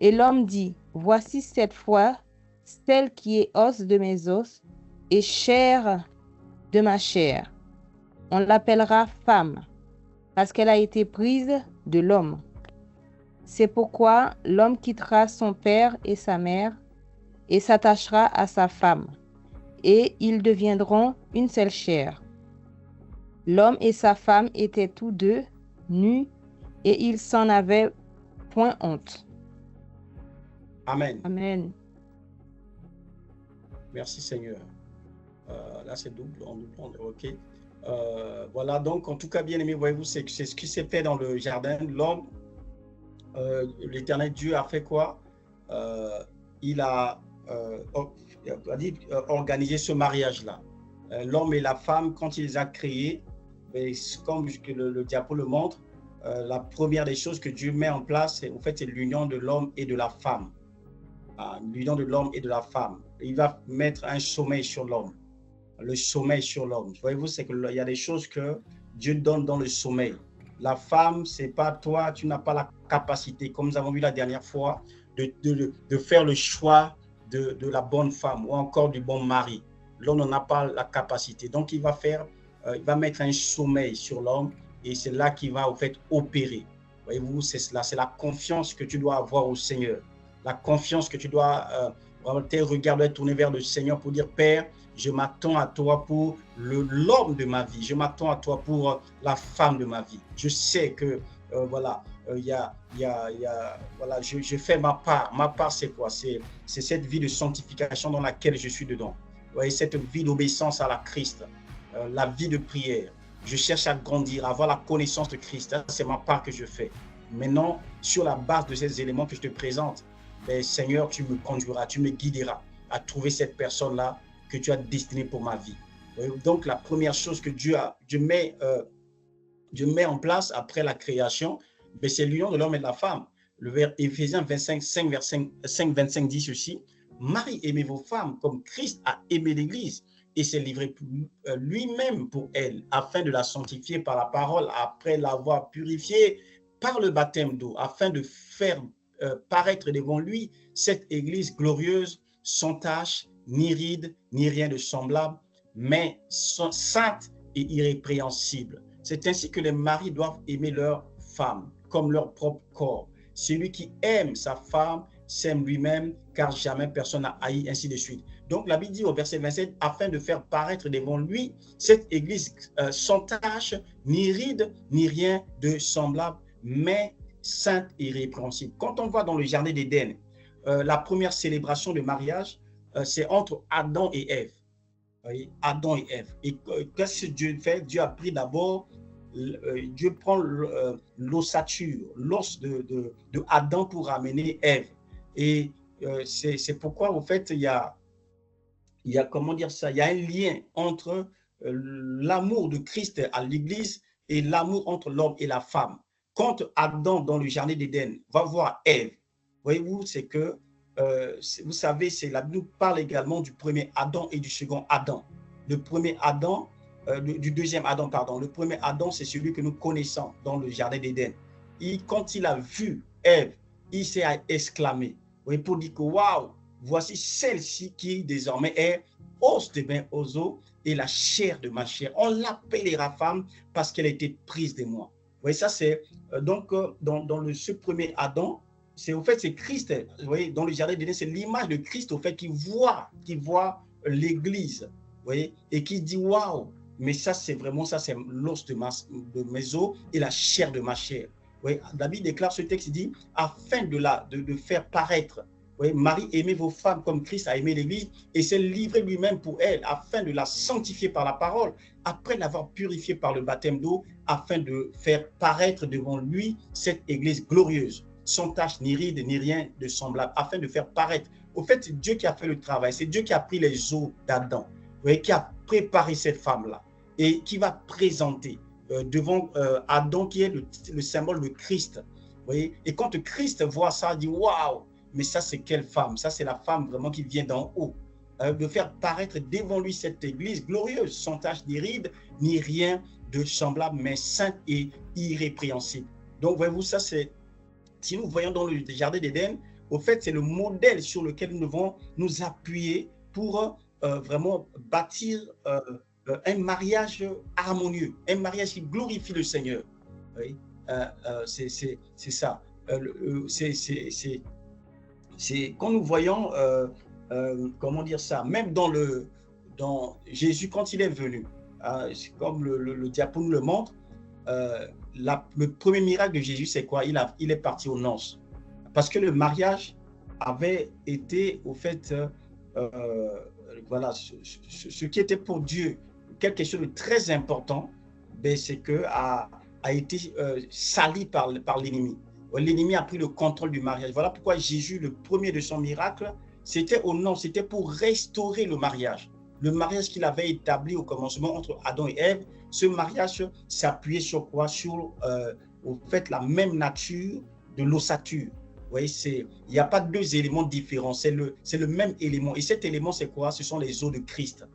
l'homme dit, voici cette fois celle qui est os de mes os et chair de ma chair. On l'appellera femme parce qu'elle a été prise de l'homme. C'est pourquoi l'homme quittera son père et sa mère et s'attachera à sa femme et ils deviendront une seule chair. L'homme et sa femme étaient tous deux nus et ils s'en avaient point honte. Amen. Amen. Merci Seigneur. Là c'est double, ok. Voilà, donc en tout cas, bien aimé, voyez-vous, c'est ce qui s'est fait dans le jardin. L'homme, l'Éternel Dieu a fait quoi? Il a organisé ce mariage-là. L'homme et la femme, quand il les a créés, comme le diapo le montre, la première des choses que Dieu met en place, c'est l'union de l'homme et de la femme. L'union de l'homme et de la femme. Il va mettre un sommeil sur l'homme. Le sommeil sur l'homme. Voyez-vous, c'est qu'il y a des choses que Dieu donne dans le sommeil. La femme, c'est pas toi, tu n'as pas la capacité, comme nous avons vu la dernière fois, de faire le choix de la bonne femme ou encore du bon mari. L'homme n'en a pas la capacité. Donc, il va mettre un sommeil sur l'homme et c'est là qu'il va, au fait, opérer. Voyez-vous, c'est la confiance que tu dois avoir au Seigneur. La confiance que tu dois tes regards doivent être tournés vers le Seigneur pour dire, Père, je m'attends à toi pour l'homme de ma vie. Je m'attends à toi pour la femme de ma vie. Je sais que, voilà, je fais ma part. Ma part, c'est quoi? C'est cette vie de sanctification dans laquelle je suis dedans. Vous voyez, cette vie d'obéissance à la Christ, la vie de prière. Je cherche à grandir, à avoir la connaissance de Christ. C'est ma part que je fais. Maintenant, sur la base de ces éléments que je te présente, Seigneur, tu me conduiras, tu me guideras à trouver cette personne-là que tu as destinée pour ma vie. Donc, la première chose que Dieu met en place après la création, mais c'est l'union de l'homme et de la femme. Le vers Éphésiens 5, 25 dit ceci, « Marie, aimez vos femmes comme Christ a aimé l'Église et s'est livré lui-même pour elle, afin de la sanctifier par la parole, après l'avoir purifiée par le baptême d'eau, afin de faire paraître devant lui cette Église glorieuse, sans tache, ni ride, ni rien de semblable, mais sainte et irrépréhensible. C'est ainsi que les maris doivent aimer leur femme comme leur propre corps. Celui qui aime sa femme s'aime lui-même, car jamais personne n'a haï, ainsi de suite. » Donc la Bible dit au verset 27, afin de faire paraître devant lui cette Église sans tache, ni ride, ni rien de semblable, mais sainte et irrépréhensible. Quand on voit dans le jardin d'Éden, la première célébration de mariage, c'est entre Adam et Ève. Adam et Ève. Et qu'est-ce que Dieu fait? Dieu a pris d'abord, Dieu prend l'ossature, l'os de Adam pour amener Ève. Et c'est pourquoi, en fait, il y a, comment dire ça, il y a un lien entre l'amour de Christ à l'Église et l'amour entre l'homme et la femme. Quand Adam, dans le jardin d'Éden, va voir Ève, voyez-vous, c'est que, vous savez, la Bible nous parle également du premier Adam et du second Adam. Le premier Adam, du deuxième Adam, pardon. Le premier Adam, c'est celui que nous connaissons dans le jardin d'Éden. Quand il a vu Ève, il s'est exclamé, pour dire que waouh, voici celle-ci qui désormais est os de mes os et la chair de ma chair. On l'appellera femme parce qu'elle a été prise de moi. Vous voyez, ça c'est donc dans ce premier Adam, c'est au fait c'est Christ. Vous voyez, dans le jardin d'Éden, c'est l'image de Christ au fait qui voit l'Église. Vous voyez, et qui dit waouh, mais ça c'est vraiment ça, c'est l'os de mes os et la chair de ma chair. Vous voyez, David déclare ce texte, il dit afin de faire paraître. Oui, Marie, aimez vos femmes comme Christ a aimé l'Église et s'est livré lui-même pour elle afin de la sanctifier par la parole, après l'avoir purifiée par le baptême d'eau, afin de faire paraître devant lui cette Église glorieuse, sans tache, ni ride, ni rien de semblable, afin de faire paraître. Au fait, c'est Dieu qui a fait le travail, c'est Dieu qui a pris les os d'Adam, qui a préparé cette femme-là et qui va présenter devant Adam, qui est le symbole de Christ. Vous voyez, et quand Christ voit ça, il dit waouh! Mais ça, c'est quelle femme? Ça, c'est la femme vraiment qui vient d'en haut. De faire paraître devant lui cette Église glorieuse, sans tache ni ride, ni rien de semblable, mais sainte et irrépréhensible. Donc, voyez-vous, ça, c'est, si nous voyons dans le jardin d'Éden, au fait, c'est le modèle sur lequel nous devons nous appuyer pour vraiment bâtir un mariage harmonieux, un mariage qui glorifie le Seigneur. Oui, c'est ça. C'est quand nous voyons, comment dire ça, même dans Jésus, quand il est venu, comme le diapo nous le montre, le premier miracle de Jésus, c'est quoi? Il est parti aux noces. Parce que le mariage avait été, au fait, voilà, ce qui était pour Dieu quelque chose de très important, ben, c'est que a été sali par l'ennemi. L'ennemi a pris le contrôle du mariage. Voilà pourquoi Jésus, le premier de son miracle, c'était au nom, c'était pour restaurer le mariage. Le mariage qu'il avait établi au commencement entre Adam et Ève, ce mariage s'appuyait sur quoi? Sur, au fait, la même nature de l'ossature. Vous voyez, il n'y a pas deux éléments différents, c'est le même élément. Et cet élément, c'est quoi? Ce sont les os de Christ.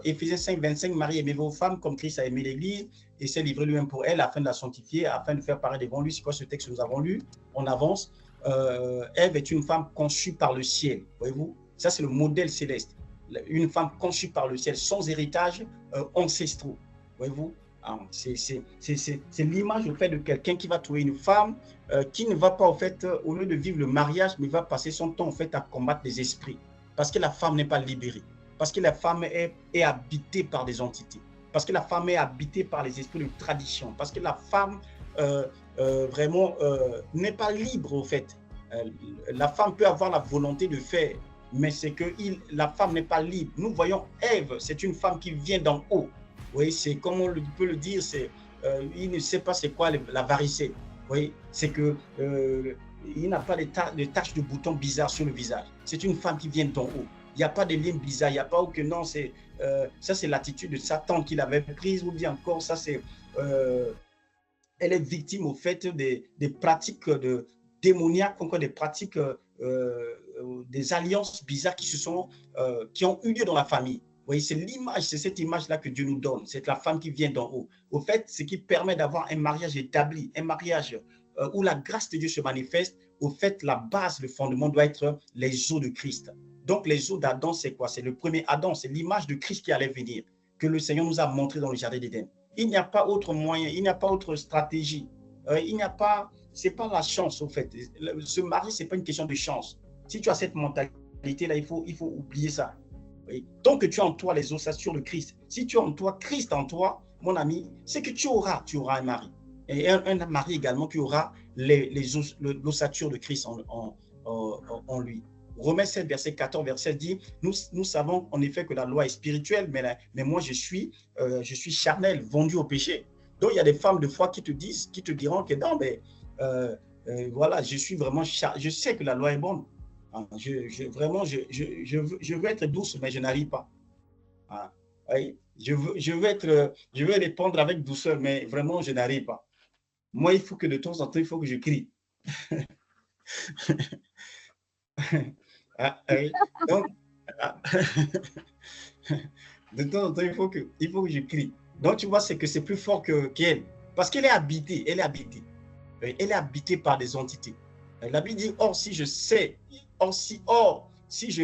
Éphésiens 5, 25, Marie, aimez vos femmes comme Christ a aimé l'Église et s'est livré lui-même pour elle afin de la sanctifier, afin de faire paraître devant lui. C'est quoi ce texte que nous avons lu? On avance. Ève est une femme conçue par le ciel. Voyez-vous, ça c'est le modèle céleste. Une femme conçue par le ciel, sans héritage ancestraux. Voyez-vous, c'est l'image au fait de quelqu'un qui va trouver une femme qui ne va pas, au fait, au lieu de vivre le mariage, mais va passer son temps, en fait, à combattre les esprits. Parce que la femme n'est pas libérée. Parce que la femme est habitée par des entités. Parce que la femme est habitée par les esprits de tradition. Parce que la femme, vraiment, n'est pas libre, au fait. La femme peut avoir la volonté de faire, mais c'est que la femme n'est pas libre. Nous voyons Ève, c'est une femme qui vient d'en haut. Oui, c'est comme on peut le dire, il ne sait pas c'est quoi la varicelle. Oui, c'est que il n'a pas de taches de boutons bizarres sur le visage. C'est une femme qui vient d'en haut. Il n'y a pas de ligne bizarre, il n'y a pas que non, ça c'est l'attitude de Satan qu'il avait prise, ou bien encore ça c'est elle est victime au fait des pratiques démoniaques, encore des pratiques, des alliances bizarres qui ont eu lieu dans la famille. Vous voyez, c'est cette image-là que Dieu nous donne. C'est la femme qui vient d'en haut. Au fait, ce qui permet d'avoir un mariage établi, un mariage où la grâce de Dieu se manifeste. Au fait, la base, le fondement doit être les os de Christ. Donc, les os d'Adam, c'est quoi? C'est le premier Adam, c'est l'image de Christ qui allait venir, que le Seigneur nous a montré dans le jardin d'Éden. Il n'y a pas autre moyen, il n'y a pas autre stratégie. Il n'y a pas, c'est pas la chance, au fait. Se marier, c'est pas une question de chance. Si tu as cette mentalité-là, il faut oublier ça. Oui. Tant que tu as en toi les ossature de Christ, si tu as en toi Christ en toi, mon ami, c'est que tu auras un mari. Et un mari également qui aura l'ossature de Christ en lui. Romains 7, verset 14, verset dit, nous savons en effet que la loi est spirituelle, mais moi je suis charnel, vendu au péché. Donc il y a des femmes de foi qui te diront que non, mais voilà, je suis vraiment, je sais que la loi est bonne. Je veux être douce, mais je n'arrive pas. Je veux répondre avec douceur, mais vraiment, je n'arrive pas. Moi, il faut que de temps en temps, il faut que je crie. Donc, de temps en temps, il faut que je crie. Donc, tu vois, c'est que c'est plus fort qu'elle. Parce qu'elle est habitée, Elle est habitée par des entités. La Bible dit, si je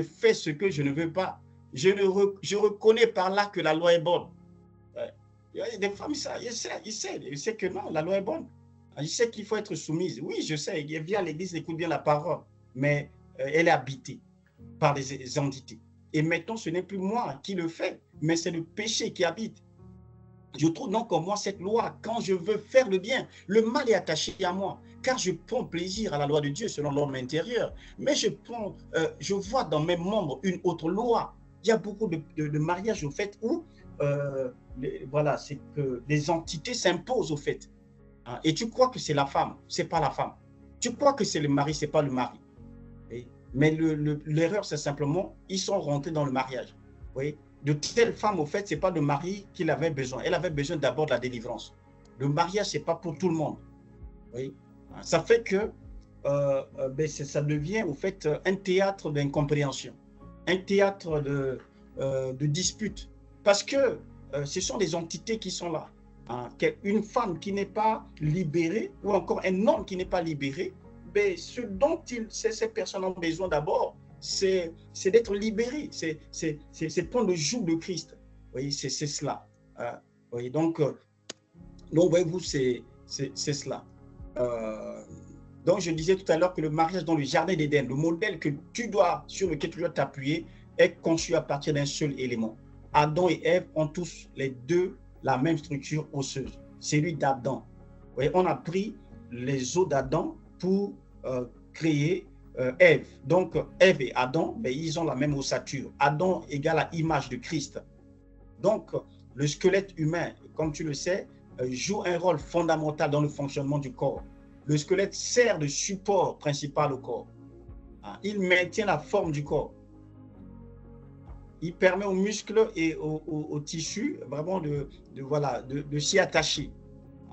fais ce que je ne veux pas, je reconnais par là que la loi est bonne. Il y a des femmes, il sait que non, la loi est bonne. Il sait qu'il faut être soumise. Oui, je sais, il vient à l'église, il écoute bien la parole, mais elle est habitée par des entités. Et maintenant, ce n'est plus moi qui le fais, mais c'est le péché qui habite. Je trouve donc en moi cette loi, quand je veux faire le bien, le mal est attaché à moi, car je prends plaisir à la loi de Dieu selon l'homme intérieur, mais je vois dans mes membres une autre loi. Il y a beaucoup de mariages au fait où voilà, c'est que les entités s'imposent au fait. Et tu crois que c'est la femme, c'est pas la femme. Tu crois que c'est le mari, c'est pas le mari. Mais l'erreur, c'est simplement, ils sont rentrés dans le mariage. Oui. De telle femme, au fait, ce n'est pas le mari qu'il avait besoin. Elle avait besoin d'abord de la délivrance. Le mariage, ce n'est pas pour tout le monde. Oui. Ça fait que ça devient, au fait, un théâtre d'incompréhension, un théâtre de dispute. Parce que ce sont des entités qui sont là. Une femme qui n'est pas libérée, ou encore un homme qui n'est pas libéré, ce dont ces personnes ont besoin d'abord, c'est d'être libéré, c'est prendre le joug de Christ. Oui, c'est cela. Oui, donc voyez-vous, c'est cela. Donc, je disais tout à l'heure que le mariage dans le jardin d'Éden, le modèle sur lequel tu dois t'appuyer, est conçu à partir d'un seul élément. Adam et Ève ont tous les deux la même structure osseuse, celui d'Adam. On a pris les os d'Adam pour créer Ève. Donc, Ève et Adam, ils ont la même ossature. Adam égale à l'image de Christ. Donc, le squelette humain, comme tu le sais, joue un rôle fondamental dans le fonctionnement du corps. Le squelette sert de support principal au corps. Il maintient la forme du corps. Il permet aux muscles et aux tissus vraiment de s'y attacher.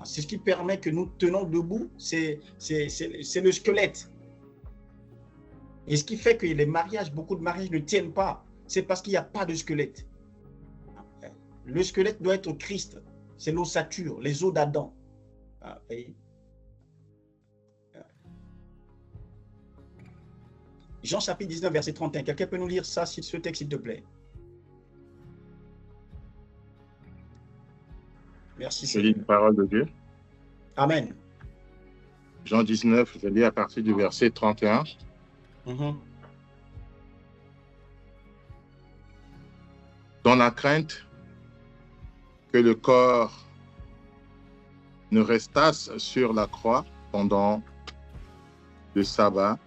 C'est ce qui permet que nous tenons debout, c'est le squelette. Et ce qui fait que beaucoup de mariages ne tiennent pas, c'est parce qu'il n'y a pas de squelette. Le squelette doit être Christ, c'est l'ossature, les os d'Adam. Jean chapitre 19, verset 31. Quelqu'un peut nous lire ça, ce texte, s'il te plaît? Merci. Je lis une parole de Dieu. Amen. Jean 19, je lis à partir du verset 31. Dans la crainte que le corps ne restasse sur la croix pendant le sabbat,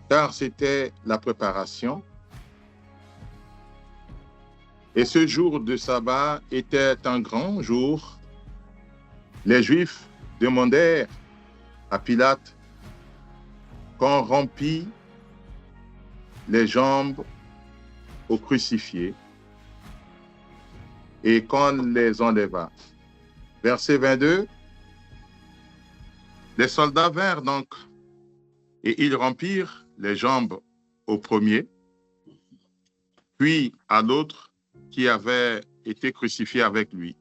car c'était la préparation. Et ce jour de sabbat était un grand jour. Les Juifs demandèrent à Pilate qu'on rompît les jambes aux crucifiés et qu'on les enleva. Verset 22. Les soldats vinrent donc, et ils rompirent les jambes au premier, puis à l'autre qui avait été crucifié avec lui.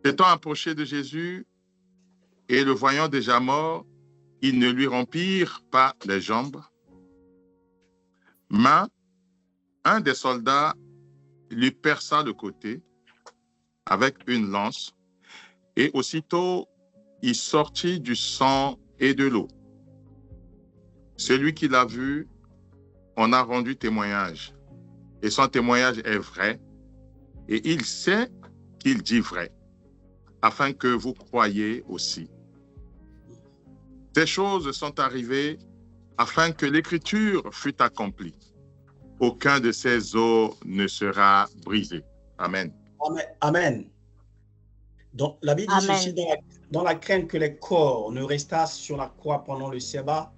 S'étant approchés de Jésus et le voyant déjà mort, ils ne lui rompirent pas les jambes, mais un des soldats lui perça le côté avec une lance, et aussitôt il sortit du sang et de l'eau. Celui qui l'a vu en a rendu témoignage, et son témoignage est vrai, et il sait qu'il dit vrai, afin que vous croyiez aussi. Ces choses sont arrivées afin que l'Écriture fût accomplie. Aucun de ces os ne sera brisé. Amen. Amen. Amen. Donc, la Bible dit ceci, dans la crainte que les corps ne restassent sur la croix pendant le sabbat,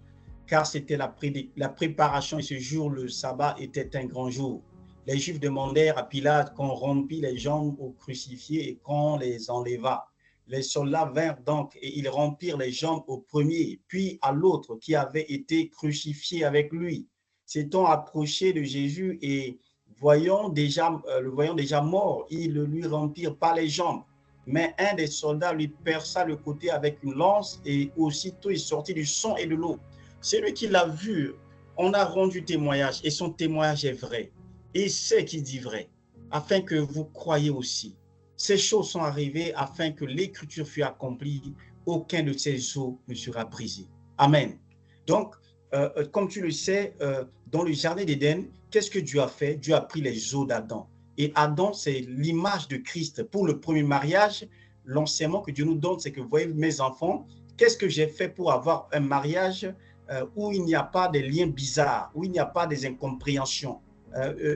car c'était la préparation et ce jour, le sabbat, était un grand jour. Les Juifs demandèrent à Pilate qu'on rompît les jambes aux crucifiés et qu'on les enleva. Les soldats vinrent donc et ils rompirent les jambes au premier, puis à l'autre qui avait été crucifié avec lui. S'étant approché de Jésus et le voyant déjà mort, ils ne lui rompirent pas les jambes. Mais un des soldats lui perça le côté avec une lance et aussitôt il sortit du sang et de l'eau. Celui qui l'a vu, on a rendu témoignage et son témoignage est vrai. Et c'est qui dit vrai, afin que vous croyiez aussi. Ces choses sont arrivées afin que l'Écriture fût accomplie. Aucun de ces os ne sera brisé. Amen. Donc, comme tu le sais, dans le jardin d'Éden, qu'est-ce que Dieu a fait? Dieu a pris les os d'Adam. Et Adam, c'est l'image de Christ. Pour le premier mariage, l'enseignement que Dieu nous donne, c'est que, vous voyez, mes enfants, qu'est-ce que j'ai fait pour avoir un mariage où il n'y a pas de liens bizarres, où il n'y a pas des incompréhensions?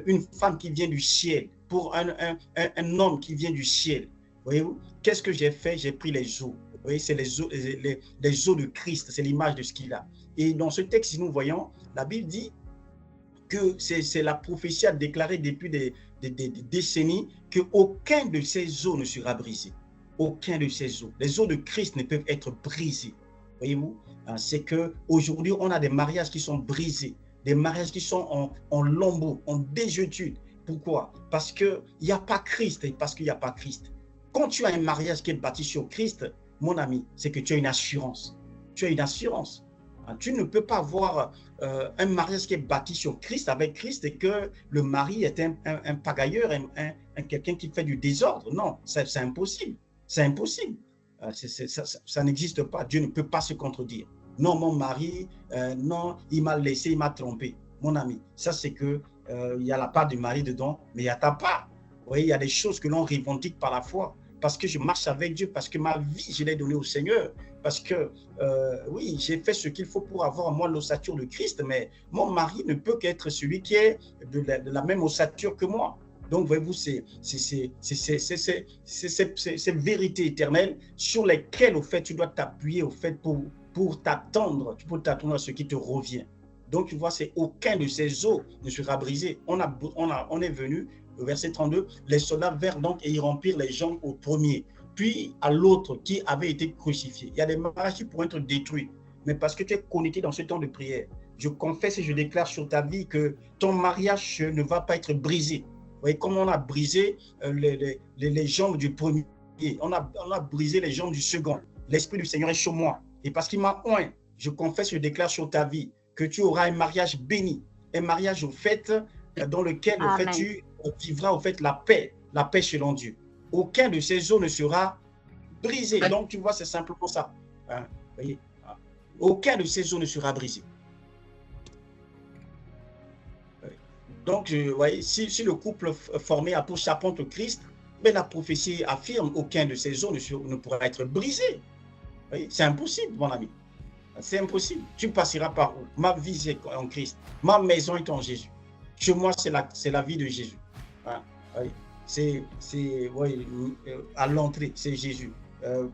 Une femme qui vient du ciel, pour un homme qui vient du ciel. Voyez-vous, qu'est-ce que j'ai fait? J'ai pris les os. Vous voyez, c'est les os de Christ, c'est l'image de ce qu'il a. Et dans ce texte, si nous voyons, la Bible dit que c'est la prophétie a déclaré depuis des décennies qu'aucun de ces os ne sera brisé. Aucun de ces os. Les os de Christ ne peuvent être brisés. Voyez-vous, c'est qu'aujourd'hui, on a des mariages qui sont brisés, des mariages qui sont en lambeaux, en déjetude. Pourquoi? Parce qu'il n'y a pas Christ et parce qu'il n'y a pas Christ. Quand tu as un mariage qui est bâti sur Christ, mon ami, c'est que tu as une assurance. Tu as une assurance. Tu ne peux pas avoir un mariage qui est bâti sur Christ, avec Christ, et que le mari est un pagailleur, quelqu'un qui fait du désordre. Non, c'est impossible. C'est impossible. Ça n'existe pas. Dieu ne peut pas se contredire. Non, mon mari, non, il m'a laissé, il m'a trompé. Mon ami, ça c'est que il y a la part du mari dedans, mais il y a ta part. Vous voyez, il y a des choses que l'on revendique par la foi. Parce que je marche avec Dieu, parce que ma vie, je l'ai donnée au Seigneur. Parce que, oui, j'ai fait ce qu'il faut pour avoir, moi, l'ossature de Christ, mais mon mari ne peut qu'être celui qui est de la même ossature que moi. Donc, voyez-vous, c'est ces vérités éternelles sur lesquelles, au fait, tu dois t'appuyer, au fait, pour t'attendre à ce qui te revient. Donc, tu vois, c'est aucun de ces os ne sera brisé. On est venu, au verset 32, les soldats vinrent donc et ils rompirent les jambes au premier, puis à l'autre qui avait été crucifié. Il y a des mariages qui pourraient être détruits, mais parce que tu es connecté dans ce temps de prière, je confesse et je déclare sur ta vie que ton mariage ne va pas être brisé. Vous voyez, comme on a brisé les jambes du premier, on a brisé les jambes du second. L'Esprit du Seigneur est sur moi. Et parce qu'il m'a oint, je confesse et je déclare sur ta vie que tu auras un mariage béni, un mariage au fait dans lequel au fait, tu vivras au fait la paix selon Dieu. Aucun de ces os ne sera brisé. Donc tu vois, c'est simplement ça. Hein, voyez, aucun de ces os ne sera brisé. Donc, vous voyez, si le couple formé a pour charpente Christ, mais la prophétie affirme aucun de ces os ne pourra être brisé. C'est impossible, mon ami. C'est impossible. Tu passeras par où? Ma vie est en Christ. Ma maison est en Jésus. Chez moi, c'est la vie de Jésus. Hein? C'est à l'entrée, c'est Jésus.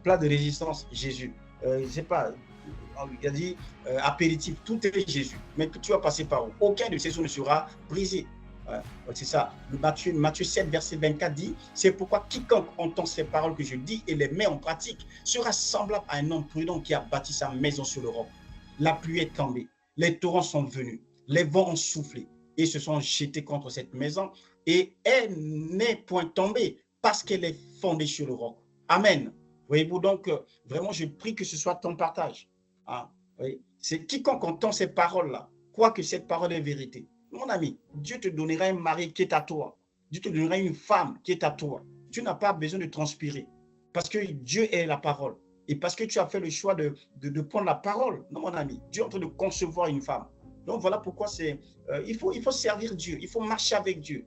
Plat de résistance, Jésus. Je ne sais pas, il a dit apéritif, tout est Jésus. Mais tu vas passer par où? Aucun de ces os ne sera brisé. C'est ça. Matthieu 7, verset 24 dit, c'est pourquoi quiconque entend ces paroles que je dis et les met en pratique sera semblable à un homme prudent qui a bâti sa maison sur le roc. La pluie est tombée, les torrents sont venus, les vents ont soufflé et se sont jetés contre cette maison et elle n'est point tombée parce qu'elle est fondée sur le roc. Amen. Voyez-vous, donc, vraiment, je prie que ce soit ton partage. Hein? Oui. C'est quiconque entend ces paroles-là, croit que cette parole est vérité. Mon ami, Dieu te donnera un mari qui est à toi. Dieu te donnera une femme qui est à toi. Tu n'as pas besoin de transpirer parce que Dieu est la parole. Et parce que tu as fait le choix de prendre la parole. Non, mon ami, Dieu est en train de concevoir une femme. Donc, voilà pourquoi il faut servir Dieu. Il faut marcher avec Dieu.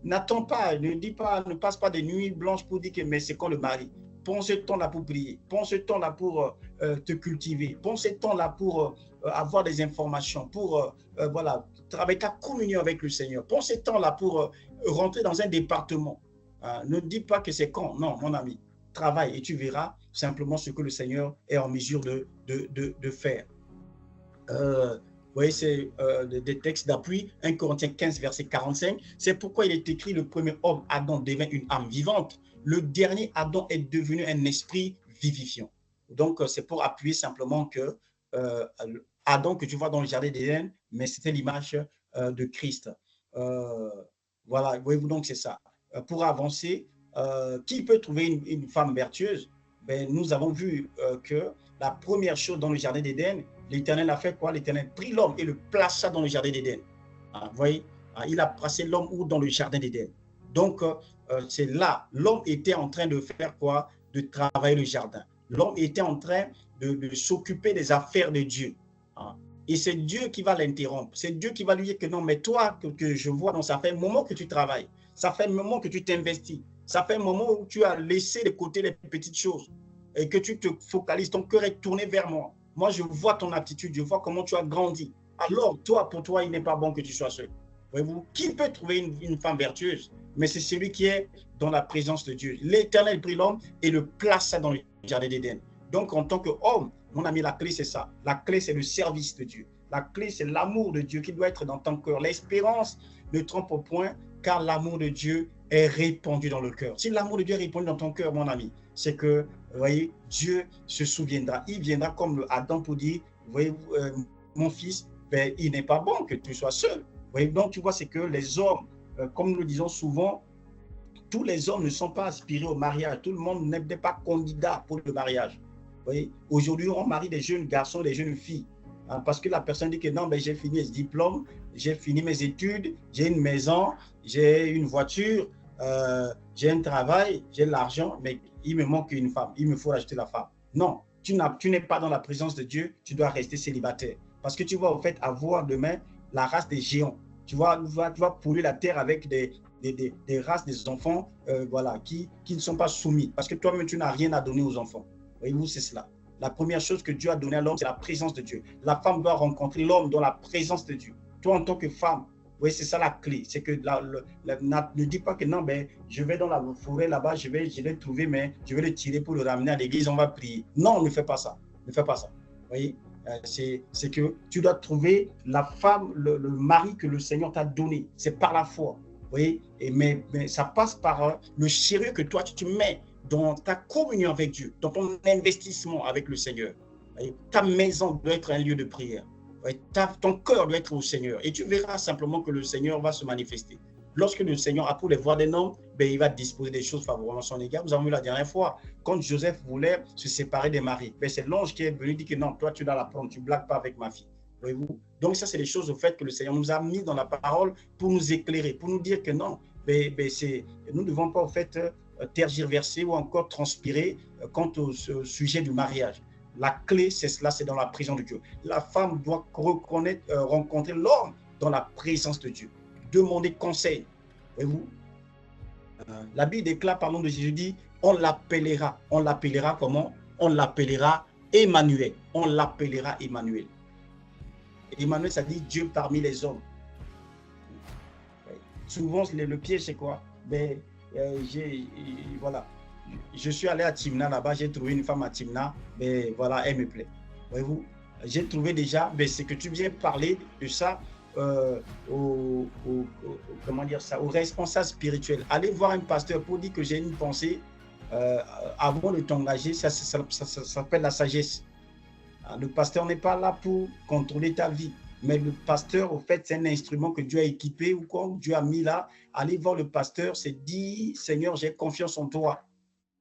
N'attends pas, ne passe pas des nuits blanches pour dire que mais c'est quand le mari. Prends ce temps-là pour prier. Prends ce temps-là pour te cultiver. Prends ce temps-là pour avoir des informations, pour travailler ta communion avec le Seigneur. Prends ce temps-là pour rentrer dans un département. Ne dis pas que c'est quand. Non, mon ami. Travaille et tu verras simplement ce que le Seigneur est en mesure de faire. Vous voyez, c'est des textes d'appui. 1 Corinthiens 15, verset 45. C'est pourquoi il est écrit, le premier homme, Adam, devint une âme vivante. Le dernier Adam est devenu un esprit vivifiant. Donc, c'est pour appuyer simplement que Adam, que tu vois dans le jardin d'Éden, mais c'était l'image de Christ. Voilà, voyez-vous, donc c'est ça. Pour avancer, qui peut trouver une femme vertueuse? Ben, nous avons vu que la première chose dans le jardin d'Éden, l'Éternel a fait quoi? L'Éternel prit l'homme et le plaça dans le jardin d'Éden. Vous voyez, il a placé l'homme dans le jardin d'Éden. Donc, c'est là, l'homme était en train de faire quoi? De travailler le jardin. L'homme était en train de s'occuper des affaires de Dieu. Et c'est Dieu qui va l'interrompre. C'est Dieu qui va lui dire que non, mais toi, que je vois, donc ça fait un moment que tu travailles. Ça fait un moment que tu t'investis. Ça fait un moment où tu as laissé de côté les petites choses et que tu te focalises. Ton cœur est tourné vers moi. Moi, je vois ton attitude, je vois comment tu as grandi. Alors, pour toi, il n'est pas bon que tu sois seul. Voyez-vous, qui peut trouver une femme vertueuse? Mais c'est celui qui est dans la présence de Dieu. L'Éternel prit l'homme et le plaça dans le jardin d'Éden. Donc, en tant qu'homme, mon ami, la clé, c'est ça. La clé, c'est le service de Dieu. La clé, c'est l'amour de Dieu qui doit être dans ton cœur. L'espérance ne trompe au point, car l'amour de Dieu est répandu dans le cœur. Si l'amour de Dieu est répandu dans ton cœur, mon ami, c'est que, vous voyez, Dieu se souviendra. Il viendra comme Adam pour dire, vous voyez, mon fils, ben, il n'est pas bon que tu sois seul. Vous voyez, donc, tu vois, c'est que les hommes, comme nous le disons souvent, tous les hommes ne sont pas aspirés au mariage. Tout le monde n'est pas candidat pour le mariage. Aujourd'hui, on marie des jeunes garçons, des jeunes filles. Hein, parce que la personne dit que non, ben, j'ai fini ce diplôme, j'ai fini mes études, j'ai une maison, j'ai une voiture, j'ai un travail, j'ai l'argent, mais il me manque une femme. Il me faut rajouter la femme. Non, tu n'es pas dans la présence de Dieu, tu dois rester célibataire. Parce que tu vas au fait avoir demain la race des géants. Tu vas polluer la terre avec des races, des enfants voilà, qui ne sont pas soumis. Parce que toi-même, tu n'as rien à donner aux enfants. Voyez-vous, c'est cela. La première chose que Dieu a donnée à l'homme, c'est la présence de Dieu. La femme doit rencontrer l'homme dans la présence de Dieu. Toi, en tant que femme, oui, c'est ça la clé. C'est que ne dis pas que non, ben, je vais dans la forêt là-bas, je vais trouver, mais je vais le tirer pour le ramener à l'église, on va prier. Non, ne fais pas ça. Ne fais pas ça. Vous voyez, c'est que tu dois trouver la femme, le mari que le Seigneur t'a donné. C'est par la foi. Vous voyez, mais ça passe par le sérieux que toi, tu mets dans ta communion avec Dieu, dans ton investissement avec le Seigneur. Ta maison doit être un lieu de prière. Ton cœur doit être au Seigneur. Et tu verras simplement que le Seigneur va se manifester. Lorsque le Seigneur a pour les voies d'un homme, ben, il va disposer des choses favorables à son égard. Nous avons vu la dernière fois, quand Joseph voulait se séparer des maris, ben, c'est l'ange qui est venu dire que non, toi tu dois la prendre, tu ne blagues pas avec ma fille. Voyez-vous? Donc ça, c'est les choses au fait que le Seigneur nous a mis dans la parole pour nous éclairer, pour nous dire que non, ben, nous ne devons pas au fait tergiverser ou encore transpirer quant au sujet du mariage. La clé, c'est cela, c'est dans la présence de Dieu. La femme doit rencontrer l'homme dans la présence de Dieu. Demander conseil. Voyez-vous? La Bible déclare, parlons de Jésus, dit, on l'appellera. On l'appellera comment? On l'appellera Emmanuel. On l'appellera Emmanuel. Emmanuel, ça dit Dieu parmi les hommes. Souvent, le piège, c'est quoi? Ben, voilà. Je suis allé à Timna là-bas, j'ai trouvé une femme à Timna, mais voilà, elle me plaît. Voyez-vous, j'ai trouvé déjà, mais c'est que tu viens parler de ça, comment dire ça, aux responsables spirituels. Allez voir un pasteur pour dire que j'ai une pensée avant de t'engager, ça s'appelle la sagesse. Le pasteur n'est pas là pour contrôler ta vie, mais le pasteur, au fait, c'est un instrument que Dieu a équipé ou quoi, Dieu a mis là. Allez voir le pasteur, c'est dire, Seigneur, j'ai confiance en toi.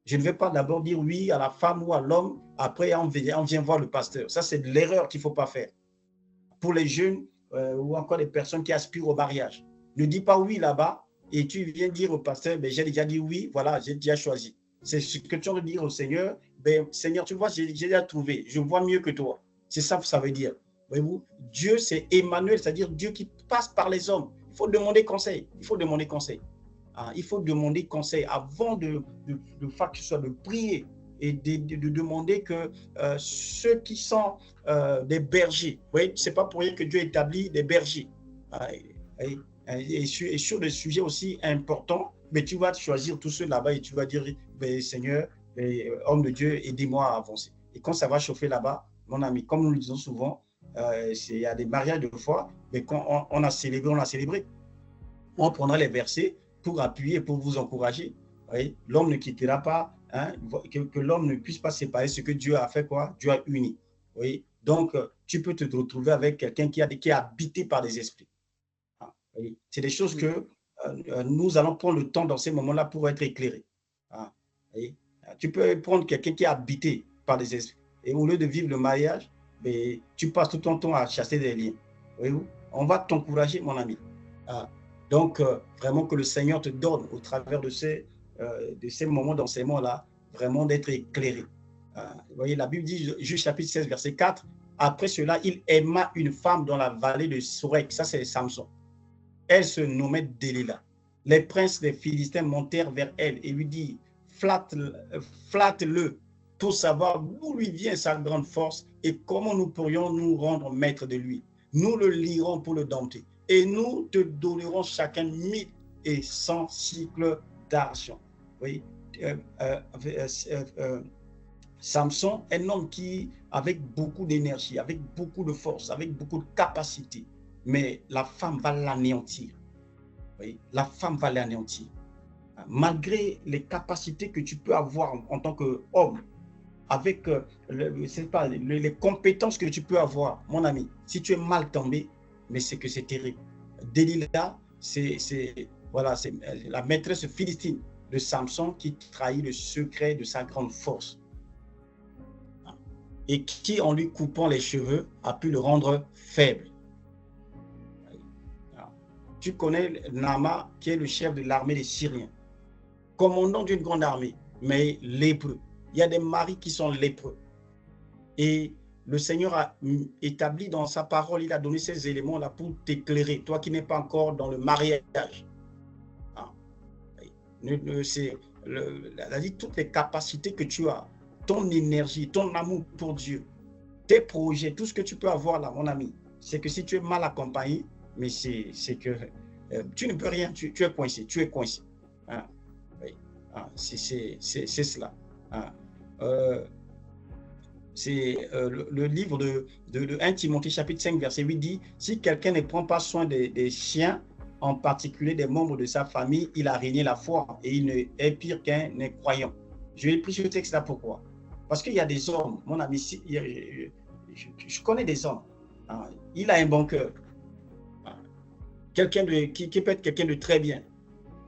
Je ne vais pas d'abord dire oui à la femme ou à l'homme, après on vient voir le pasteur. Ça, c'est de l'erreur qu'il ne faut pas faire. Pour les jeunes ou encore les personnes qui aspirent au mariage, ne dis pas oui là-bas et tu viens dire au pasteur, ben, j'ai déjà dit oui, voilà, j'ai déjà choisi. C'est ce que tu vas dire au Seigneur, ben, Seigneur, tu vois, j'ai déjà trouvé, je vois mieux que toi. C'est ça que ça veut dire. Voyez-vous, Dieu, c'est Emmanuel, c'est-à-dire Dieu qui passe par les hommes. Il faut demander conseil, il faut demander conseil. Il faut demander conseil avant de faire que ce soit de prier et de demander que ceux qui sont des bergers, vous voyez, c'est pas pour rien que Dieu établit des bergers. Et sur des sujets aussi importants, mais tu vas choisir tous ceux là-bas et tu vas dire, Seigneur, homme de Dieu, aidez-moi à avancer. Et quand ça va chauffer là-bas, mon ami, comme nous le disons souvent, il y a des mariages de foi, mais quand on a célébré. On prendra les versets pour appuyer, pour vous encourager. L'homme ne quittera pas, hein, que l'homme ne puisse pas séparer ce que Dieu a fait, quoi, Dieu a uni. Oui. Donc, tu peux te retrouver avec quelqu'un qui est habité par des esprits. Oui. C'est des choses que nous allons prendre le temps dans ces moments-là pour être éclairés. Oui. Tu peux prendre quelqu'un qui est habité par des esprits. Et au lieu de vivre le mariage, tu passes tout ton temps à chasser des liens. Oui. On va t'encourager, mon ami. Donc, vraiment que le Seigneur te donne au travers de ces moments d'enseignement-là, vraiment d'être éclairé. Vous voyez, la Bible dit, Juge chapitre 16, verset 4, après cela, il aima une femme dans la vallée de Sorek. Ça, c'est Samson. Elle se nommait Delilah. Les princes des Philistins montèrent vers elle et lui dirent, flatte-le pour savoir d'où lui vient sa grande force et comment nous pourrions nous rendre maîtres de lui. Nous le lirons pour le dompter. Et nous te donnerons chacun 1100 cycles d'argent. Oui. Samson, un homme qui, avec beaucoup d'énergie, avec beaucoup de force, avec beaucoup de capacité, mais la femme va l'anéantir. Oui. La femme va l'anéantir. Malgré les capacités que tu peux avoir en tant qu'homme, avec les compétences que tu peux avoir, mon ami, si tu es mal tombé, mais c'est que c'est terrible. Delilah, c'est la maîtresse philistine de Samson qui trahit le secret de sa grande force. Et qui, en lui coupant les cheveux, a pu le rendre faible. Tu connais Nama, qui est le chef de l'armée des Syriens, commandant d'une grande armée, mais lépreux. Il y a des maris qui sont lépreux. Et le Seigneur a établi dans sa parole, il a donné ces éléments-là pour t'éclairer, toi qui n'es pas encore dans le mariage. Toutes les capacités que tu as, ton énergie, ton amour pour Dieu, tes projets, tout ce que tu peux avoir là, mon ami, c'est que si tu es mal accompagné, mais c'est que tu ne peux rien, tu es coincé, tu es coincé. C'est cela. C'est le livre de 1 Timothée chapitre 5 verset 8 dit, si quelqu'un ne prend pas soin des chiens, en particulier des membres de sa famille, il a régné la foi et il est pire qu'un incroyant. Je vais pris ce texte-là pourquoi? Parce qu'il y a des hommes, mon ami, je connais des hommes, il a un bon cœur, quelqu'un qui peut être quelqu'un de très bien,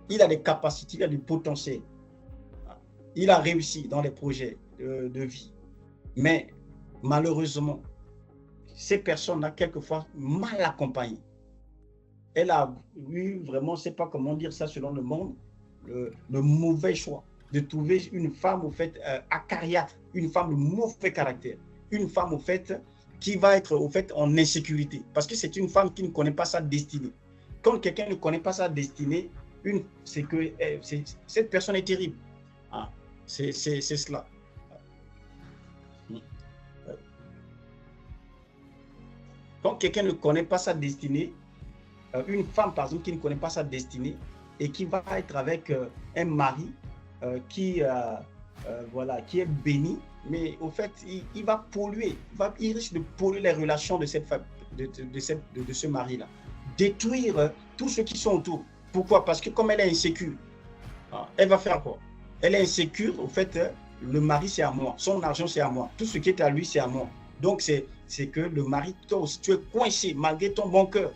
il a des capacités, il a du potentiel, il a réussi dans les projets de vie. Mais malheureusement, ces personnes-là, quelquefois, mal accompagnées. Elle a eu vraiment, je ne sais pas comment dire ça selon le monde, le mauvais choix de trouver une femme, au fait, acariâtre, une femme de mauvais caractère, une femme, au fait, qui va être, au fait, en insécurité. Parce que c'est une femme qui ne connaît pas sa destinée. Quand quelqu'un ne connaît pas sa destinée, c'est que cette personne est terrible. C'est cela. Quand quelqu'un ne connaît pas sa destinée, une femme par exemple qui ne connaît pas sa destinée et qui va être avec un mari qui est béni, mais au fait il va polluer, il risque de polluer les relations de cette femme, de ce mari-là. détruire tous ceux qui sont autour. Pourquoi? Parce que comme elle est insécure, elle va faire quoi? Elle est insécure, au fait, le mari c'est à moi, son argent c'est à moi, tout ce qui est à lui c'est à moi. Donc c'est que le mari, toi aussi, tu es coincé malgré ton bon cœur.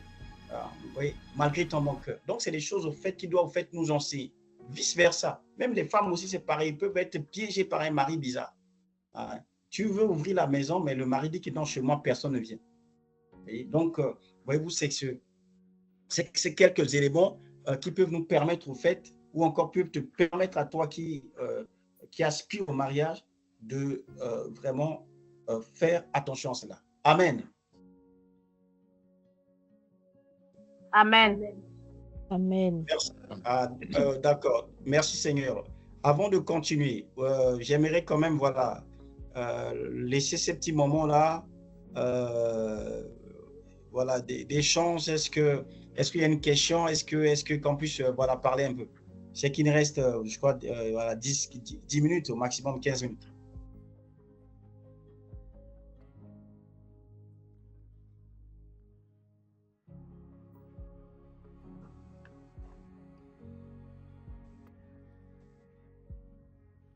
Oui, malgré ton bon cœur. Donc c'est des choses au fait qui doivent au fait nous enseigner. Vice versa. Même les femmes aussi c'est pareil, ils peuvent être piégées par un mari bizarre. Tu veux ouvrir la maison, mais le mari dit que non, chez moi personne ne vient. Et donc, voyez-vous, c'est quelques éléments qui peuvent nous permettre au fait, ou encore peuvent te permettre à toi qui aspire au mariage de vraiment faire attention à cela. Amen. Amen. Amen. Merci. D'accord. Merci Seigneur. Avant de continuer, j'aimerais quand même voilà, laisser ces petits moments-là voilà, d'échange. Est-ce qu'il y a une question? Est-ce que qu'on puisse voilà, parler un peu? C'est qu'il nous reste, je crois, voilà, 10 minutes, au maximum 15 minutes.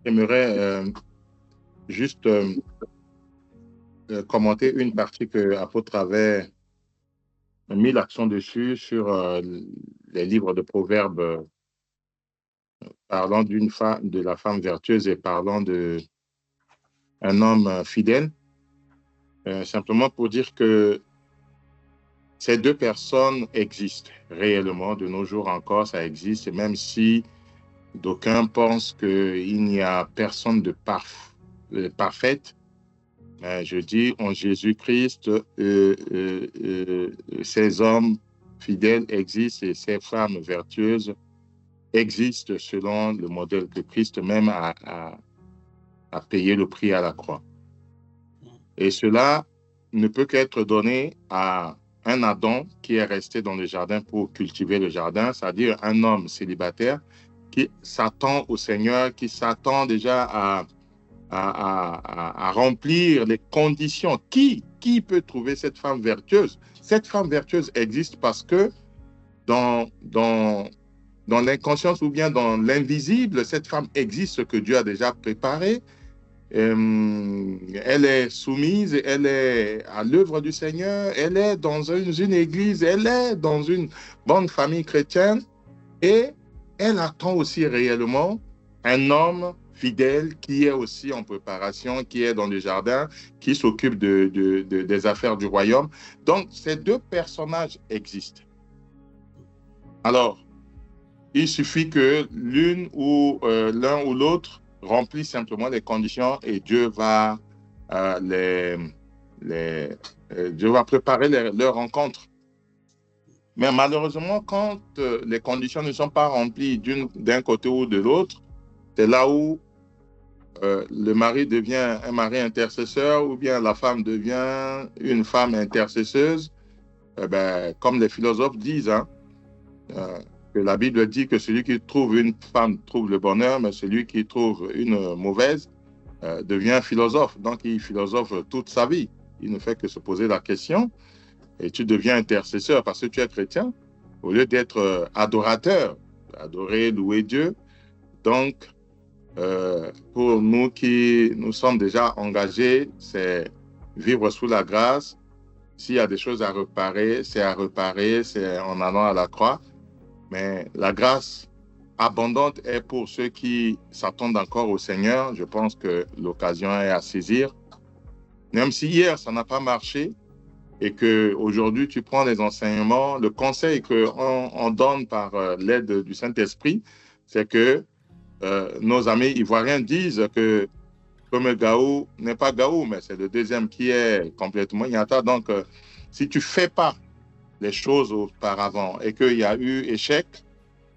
J'aimerais juste commenter une partie que l'apôtre avait mis l'accent dessus sur les livres de Proverbes parlant de la femme vertueuse et parlant d'un homme fidèle. Simplement pour dire que ces deux personnes existent réellement, de nos jours encore, ça existe, même si d'aucuns pensent qu'il n'y a personne de parfaite. Je dis, en Jésus-Christ, ces hommes fidèles existent et ces femmes vertueuses existent selon le modèle que Christ même a payé le prix à la croix. Et cela ne peut qu'être donné à un Adam qui est resté dans le jardin pour cultiver le jardin, c'est-à-dire un homme célibataire qui s'attend au Seigneur, qui s'attend déjà à remplir les conditions. Qui peut trouver cette femme vertueuse? Cette femme vertueuse existe parce que dans l'inconscience ou bien dans l'invisible, cette femme existe, ce que Dieu a déjà préparé. Elle est soumise, elle est à l'œuvre du Seigneur, elle est dans une église, elle est dans une bonne famille chrétienne et elle attend aussi réellement un homme fidèle qui est aussi en préparation, qui est dans le jardin, qui s'occupe des affaires du royaume. Donc, ces deux personnages existent. Alors, il suffit que l'une ou l'un ou l'autre remplisse simplement les conditions et Dieu va, Dieu va préparer leur rencontre. Mais malheureusement, quand les conditions ne sont pas remplies d'un côté ou de l'autre, c'est là où le mari devient un mari intercesseur ou bien la femme devient une femme intercesseuse. Comme les philosophes disent, que la Bible dit que celui qui trouve une femme trouve le bonheur, mais celui qui trouve une mauvaise devient philosophe. Donc, il philosophe toute sa vie. Il ne fait que se poser la question et tu deviens intercesseur parce que tu es chrétien au lieu d'être adorateur, adorer, louer Dieu. Donc, pour nous qui nous sommes déjà engagés, c'est vivre sous la grâce. S'il y a des choses à réparer, c'est en allant à la croix. Mais la grâce abondante est pour ceux qui s'attendent encore au Seigneur. Je pense que l'occasion est à saisir. Même si hier, ça n'a pas marché et qu'aujourd'hui, tu prends les enseignements, le conseil qu'on donne par l'aide du Saint-Esprit, c'est que nos amis ivoiriens disent que comme Gaou n'est pas Gaou, mais c'est le deuxième qui est complètement Yata. Donc, si tu ne fais pas les choses auparavant et qu'il y a eu échec,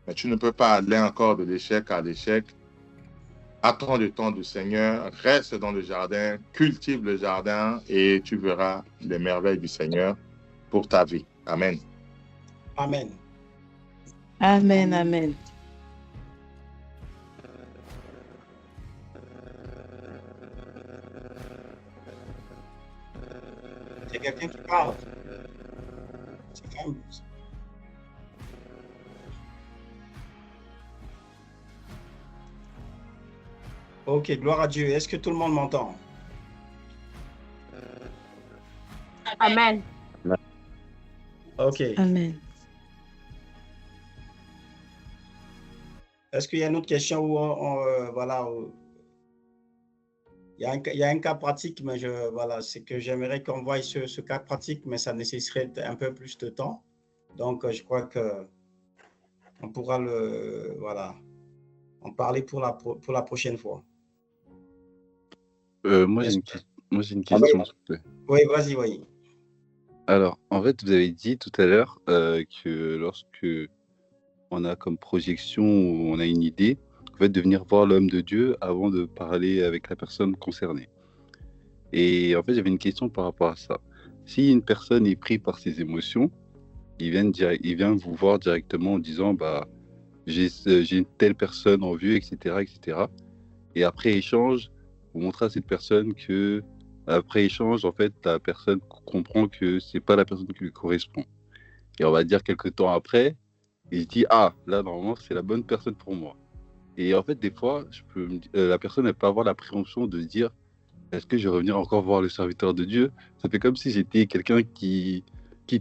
mais tu ne peux pas aller encore de l'échec à l'échec. Attends le temps du Seigneur, reste dans le jardin, cultive le jardin et tu verras les merveilles du Seigneur pour ta vie. Amen. Amen. Amen, amen. C'est quelqu'un qui parle. C'est quand même... Ok, gloire à Dieu. Est-ce que tout le monde m'entend? Amen. Ok. Amen. Est-ce qu'il y a une autre question où voilà, il y a un cas pratique, mais voilà, c'est que j'aimerais qu'on voie ce cas pratique, mais ça nécessiterait un peu plus de temps. Donc, je crois que on pourra en parler pour la prochaine fois. Moi, j'ai une question, s'il te plaît. Oui, vas-y, oui. Alors, en fait, vous avez dit tout à l'heure que lorsque on a comme projection ou on a une idée, en fait, de venir voir l'homme de Dieu avant de parler avec la personne concernée. Et en fait, j'avais une question par rapport à ça. Si une personne est prise par ses émotions, il vient vous voir directement en disant bah, j'ai une telle personne en vue, etc., etc. Et après échange, vous montrez à cette personne que, après échange, en fait, la personne comprend que c'est pas la personne qui lui correspond. Et on va dire quelques temps après, il se dit ah, là, normalement, c'est la bonne personne pour moi. Et en fait, des fois, la personne, elle peut avoir l'appréhension de dire est-ce que je vais revenir encore voir le serviteur de Dieu? Ça fait comme si j'étais quelqu'un qui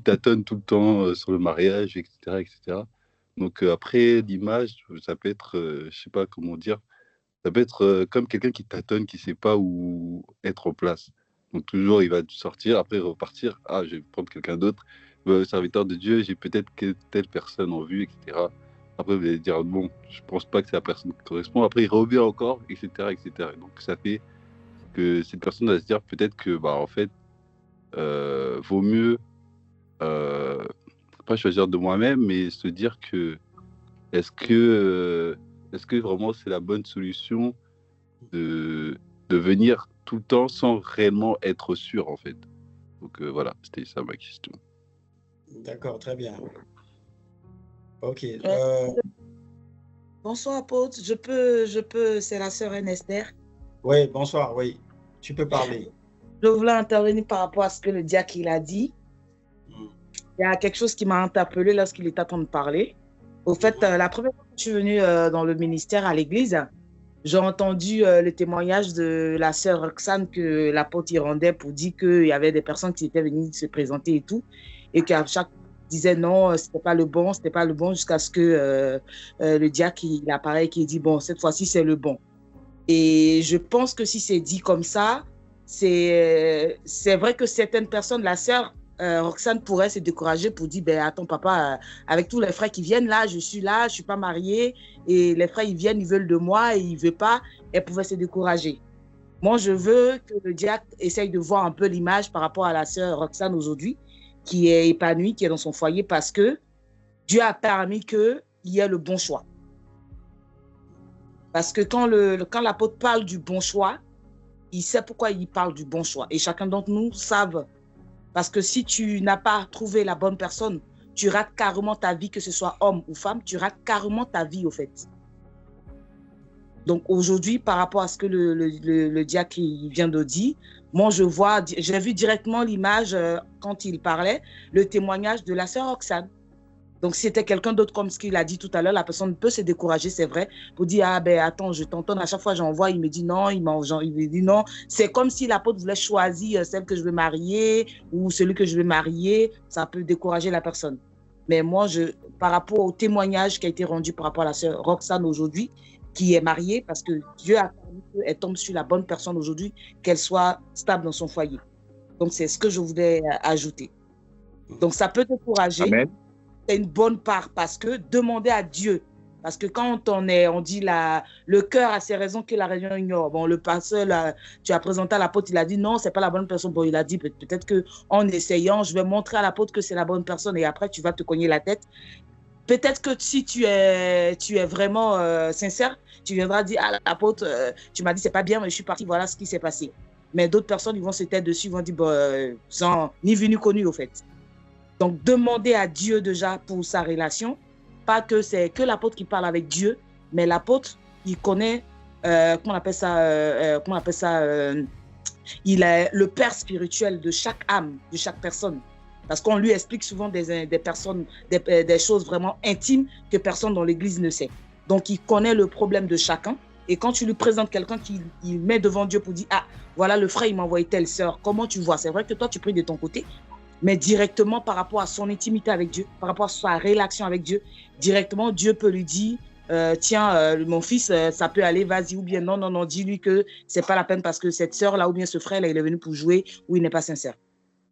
tâtonne tout le temps sur le mariage, etc., etc. Donc après, l'image, ça peut être, je sais pas comment dire, ça peut être comme quelqu'un qui tâtonne, qui sait pas où être en place. Donc toujours, il va sortir, après repartir. Ah, je vais prendre quelqu'un d'autre. Le serviteur de Dieu, j'ai peut-être que telle personne en vue, etc. Après, vous allez dire, bon, je pense pas que c'est la personne qui correspond. Après, il revient encore, etc., etc. Donc ça fait que cette personne va se dire peut-être que, bah, en fait, vaut mieux pas choisir de moi-même, mais se dire que est-ce que vraiment c'est la bonne solution de venir tout le temps sans réellement être sûr, en fait. Donc voilà, c'était ça ma question. D'accord, très bien. Ok. Bonsoir, apôtre. Je peux, c'est la sœur Esther. Oui, bonsoir, oui. Tu peux parler. Je voulais intervenir par rapport à ce que le diacre il a dit. Il y a quelque chose qui m'a interpellée lorsqu'il était en train de parler. Au fait, la première fois que je suis venue dans le ministère à l'église, j'ai entendu le témoignage de la sœur Roxane que l'apôtre y rendait pour dire qu'il y avait des personnes qui étaient venues se présenter et tout, et qu'à chaque disait non, c'était pas le bon, jusqu'à ce que le diacre il apparaît qui dit bon, cette fois-ci c'est le bon. Et je pense que si c'est dit comme ça, c'est vrai que certaines personnes, la sœur Roxane pourrait se décourager pour dire ben attends papa, avec tous les frères qui viennent là, je suis pas mariée et les frères ils viennent, ils veulent de moi et ils veulent pas, elle pouvait se décourager. Moi je veux que le diacre essaye de voir un peu l'image par rapport à la sœur Roxane aujourd'hui, qui est épanouie, qui est dans son foyer parce que Dieu a permis qu'il y ait le bon choix. Parce que quand l'apôtre parle du bon choix, il sait pourquoi il parle du bon choix. Et chacun d'entre nous savent. Parce que si tu n'as pas trouvé la bonne personne, tu rates carrément ta vie, que ce soit homme ou femme, tu rates carrément ta vie, au fait. Donc aujourd'hui, par rapport à ce que le diacre vient de dire, moi, j'ai vu directement l'image, quand il parlait, le témoignage de la sœur Roxane. Donc, si c'était quelqu'un d'autre, comme ce qu'il a dit tout à l'heure, la personne peut se décourager, c'est vrai, pour dire, ah ben attends, je t'entends, à chaque fois j'envoie, il me dit non, il me dit non. C'est comme si l'apôtre voulait choisir celle que je veux marier ou celui que je veux marier, ça peut décourager la personne. Mais moi, par rapport au témoignage qui a été rendu par rapport à la sœur Roxane aujourd'hui, qui est mariée, parce que Dieu a permis qu'elle tombe sur la bonne personne aujourd'hui, qu'elle soit stable dans son foyer. Donc, c'est ce que je voulais ajouter. Donc, ça peut décourager. Amen. C'est une bonne part parce que demander à Dieu, parce que quand on dit le cœur a ses raisons que la raison ignore. Bon, le pasteur, tu as présenté à l'apôtre, il a dit non, c'est pas la bonne personne. Bon, il a dit peut-être qu'en essayant, je vais montrer à l'apôtre que c'est la bonne personne et après tu vas te cogner la tête. Peut-être que si tu es vraiment sincère, tu viendras dire à l'apôtre, tu m'as dit c'est pas bien, mais je suis parti, voilà ce qui s'est passé. Mais d'autres personnes, ils vont se taire dessus, ils vont dire sans ni vu ni connu au fait. Donc, demander à Dieu déjà pour sa relation, pas que c'est que l'apôtre qui parle avec Dieu, mais l'apôtre, il connaît, comment on appelle ça, il est le père spirituel de chaque âme, de chaque personne. Parce qu'on lui explique souvent des choses vraiment intimes que personne dans l'église ne sait. Donc, il connaît le problème de chacun Et quand tu lui présentes quelqu'un qui il met devant Dieu pour dire, ah, voilà, le frère, il m'a envoyé telle sœur, comment tu vois? C'est vrai que toi, tu pries de ton côté, mais directement par rapport à son intimité avec Dieu, par rapport à sa relation avec Dieu, directement, Dieu peut lui dire, tiens, mon fils, ça peut aller, vas-y, ou bien non, non, non, dis-lui que c'est pas la peine parce que cette sœur-là, ou bien ce frère-là, il est venu pour jouer, ou il n'est pas sincère.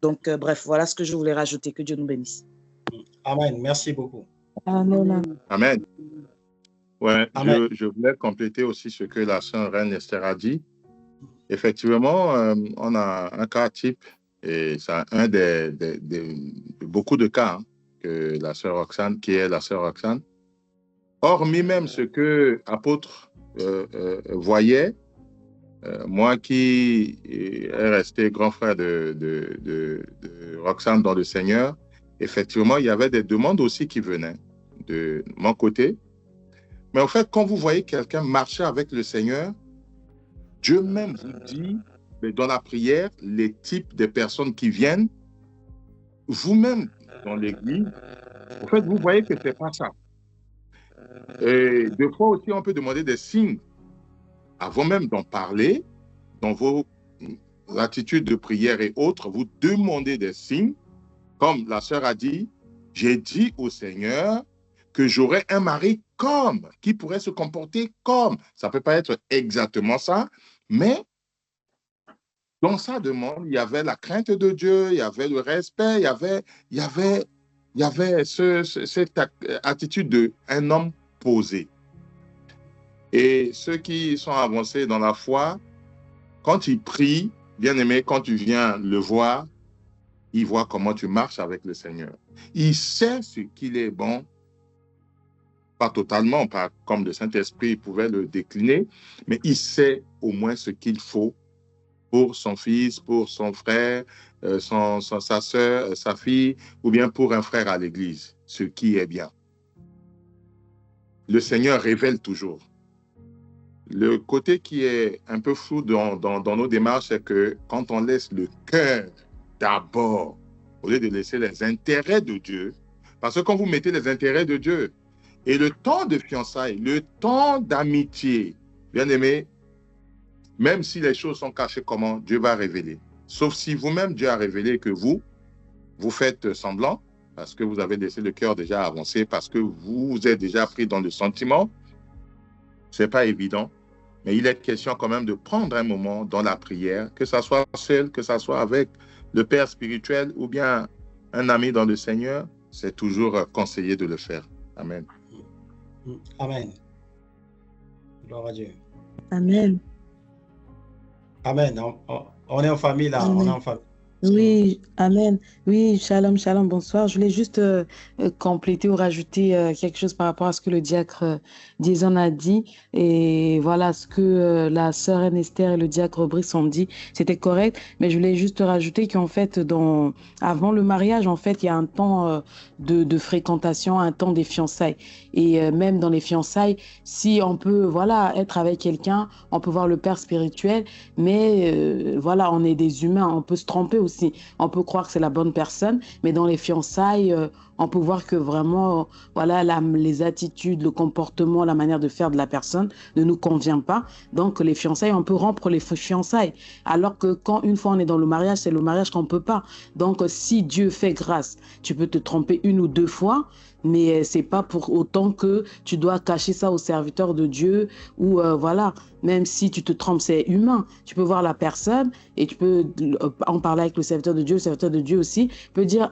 Donc, bref, voilà ce que je voulais rajouter. Que Dieu nous bénisse. Amen. Merci beaucoup. Amen. Amen. Ouais, Amen. je voulais compléter aussi ce que la sœur Reine Esther a dit. Effectivement, on a un cas type, et c'est un de beaucoup de cas que la sœur Roxane, qui est la sœur Roxane. Hormis même ce que l'apôtre voyait, moi qui est resté grand frère de Roxane dans le Seigneur, effectivement, il y avait des demandes aussi qui venaient de mon côté. Mais en fait, quand vous voyez quelqu'un marcher avec le Seigneur, Dieu même vous dit, dans la prière, les types de personnes qui viennent, vous-même, dans l'église, en fait, vous voyez que ce n'est pas ça. Et des fois aussi, on peut demander des signes avant même d'en parler, dans vos attitudes de prière et autres, vous demandez des signes. Comme la sœur a dit, j'ai dit au Seigneur que j'aurais un mari comme, qui pourrait se comporter comme. Ça ne peut pas être exactement ça, mais dans sa demande, il y avait la crainte de Dieu, il y avait le respect, il y avait cette attitude d'un homme posé. Et ceux qui sont avancés dans la foi, quand ils prient, bien aimé, quand tu viens le voir, il voit comment tu marches avec le Seigneur. Il sait ce qu'il est bon, pas totalement, pas comme le Saint-Esprit pouvait le décliner, mais il sait au moins ce qu'il faut pour son fils, pour son frère, sa soeur, sa fille, ou bien pour un frère à l'église, ce qui est bien. Le Seigneur révèle toujours. Le côté qui est un peu flou dans nos démarches, c'est que quand on laisse le cœur d'abord, au lieu de laisser les intérêts de Dieu, parce que quand vous mettez les intérêts de Dieu et le temps de fiançailles, le temps d'amitié, bien aimé, même si les choses sont cachées, comment Dieu va révéler. Sauf si vous-même, Dieu a révélé que vous faites semblant, parce que vous avez laissé le cœur déjà avancer, parce que vous êtes déjà pris dans le sentiment. Ce n'est pas évident, mais il est question quand même de prendre un moment dans la prière, que ça soit seul, que ça soit avec le Père spirituel ou bien un ami dans le Seigneur, c'est toujours conseillé de le faire. Amen. Amen. Gloire à Dieu. Amen. Amen. On est en famille là, Amen. on est en famille. Oui, amen. Oui, shalom, shalom, bonsoir. Je voulais juste compléter ou rajouter quelque chose par rapport à ce que le diacre Jason a dit. Et voilà, ce que la sœur Esther et le diacre Brice ont dit, c'était correct. Mais je voulais juste rajouter qu'en fait, avant le mariage, en fait, il y a un temps de fréquentation, un temps des fiançailles. Et même dans les fiançailles, si on peut, voilà, être avec quelqu'un, on peut voir le père spirituel, mais voilà, on est des humains, on peut se tromper aussi. On peut croire que c'est la bonne personne, mais dans les fiançailles, on peut voir que vraiment, voilà, les attitudes, le comportement, la manière de faire de la personne ne nous convient pas. Donc, les fiançailles, on peut rompre les fiançailles. Alors que quand une fois on est dans le mariage, c'est le mariage qu'on ne peut pas. Donc, si Dieu fait grâce, tu peux te tromper une ou deux fois, mais c'est pas pour autant que tu dois cacher ça aux serviteurs de Dieu ou voilà, même si tu te trompes, c'est humain. Tu peux voir la personne et tu peux en parler avec le serviteur de Dieu aussi peut dire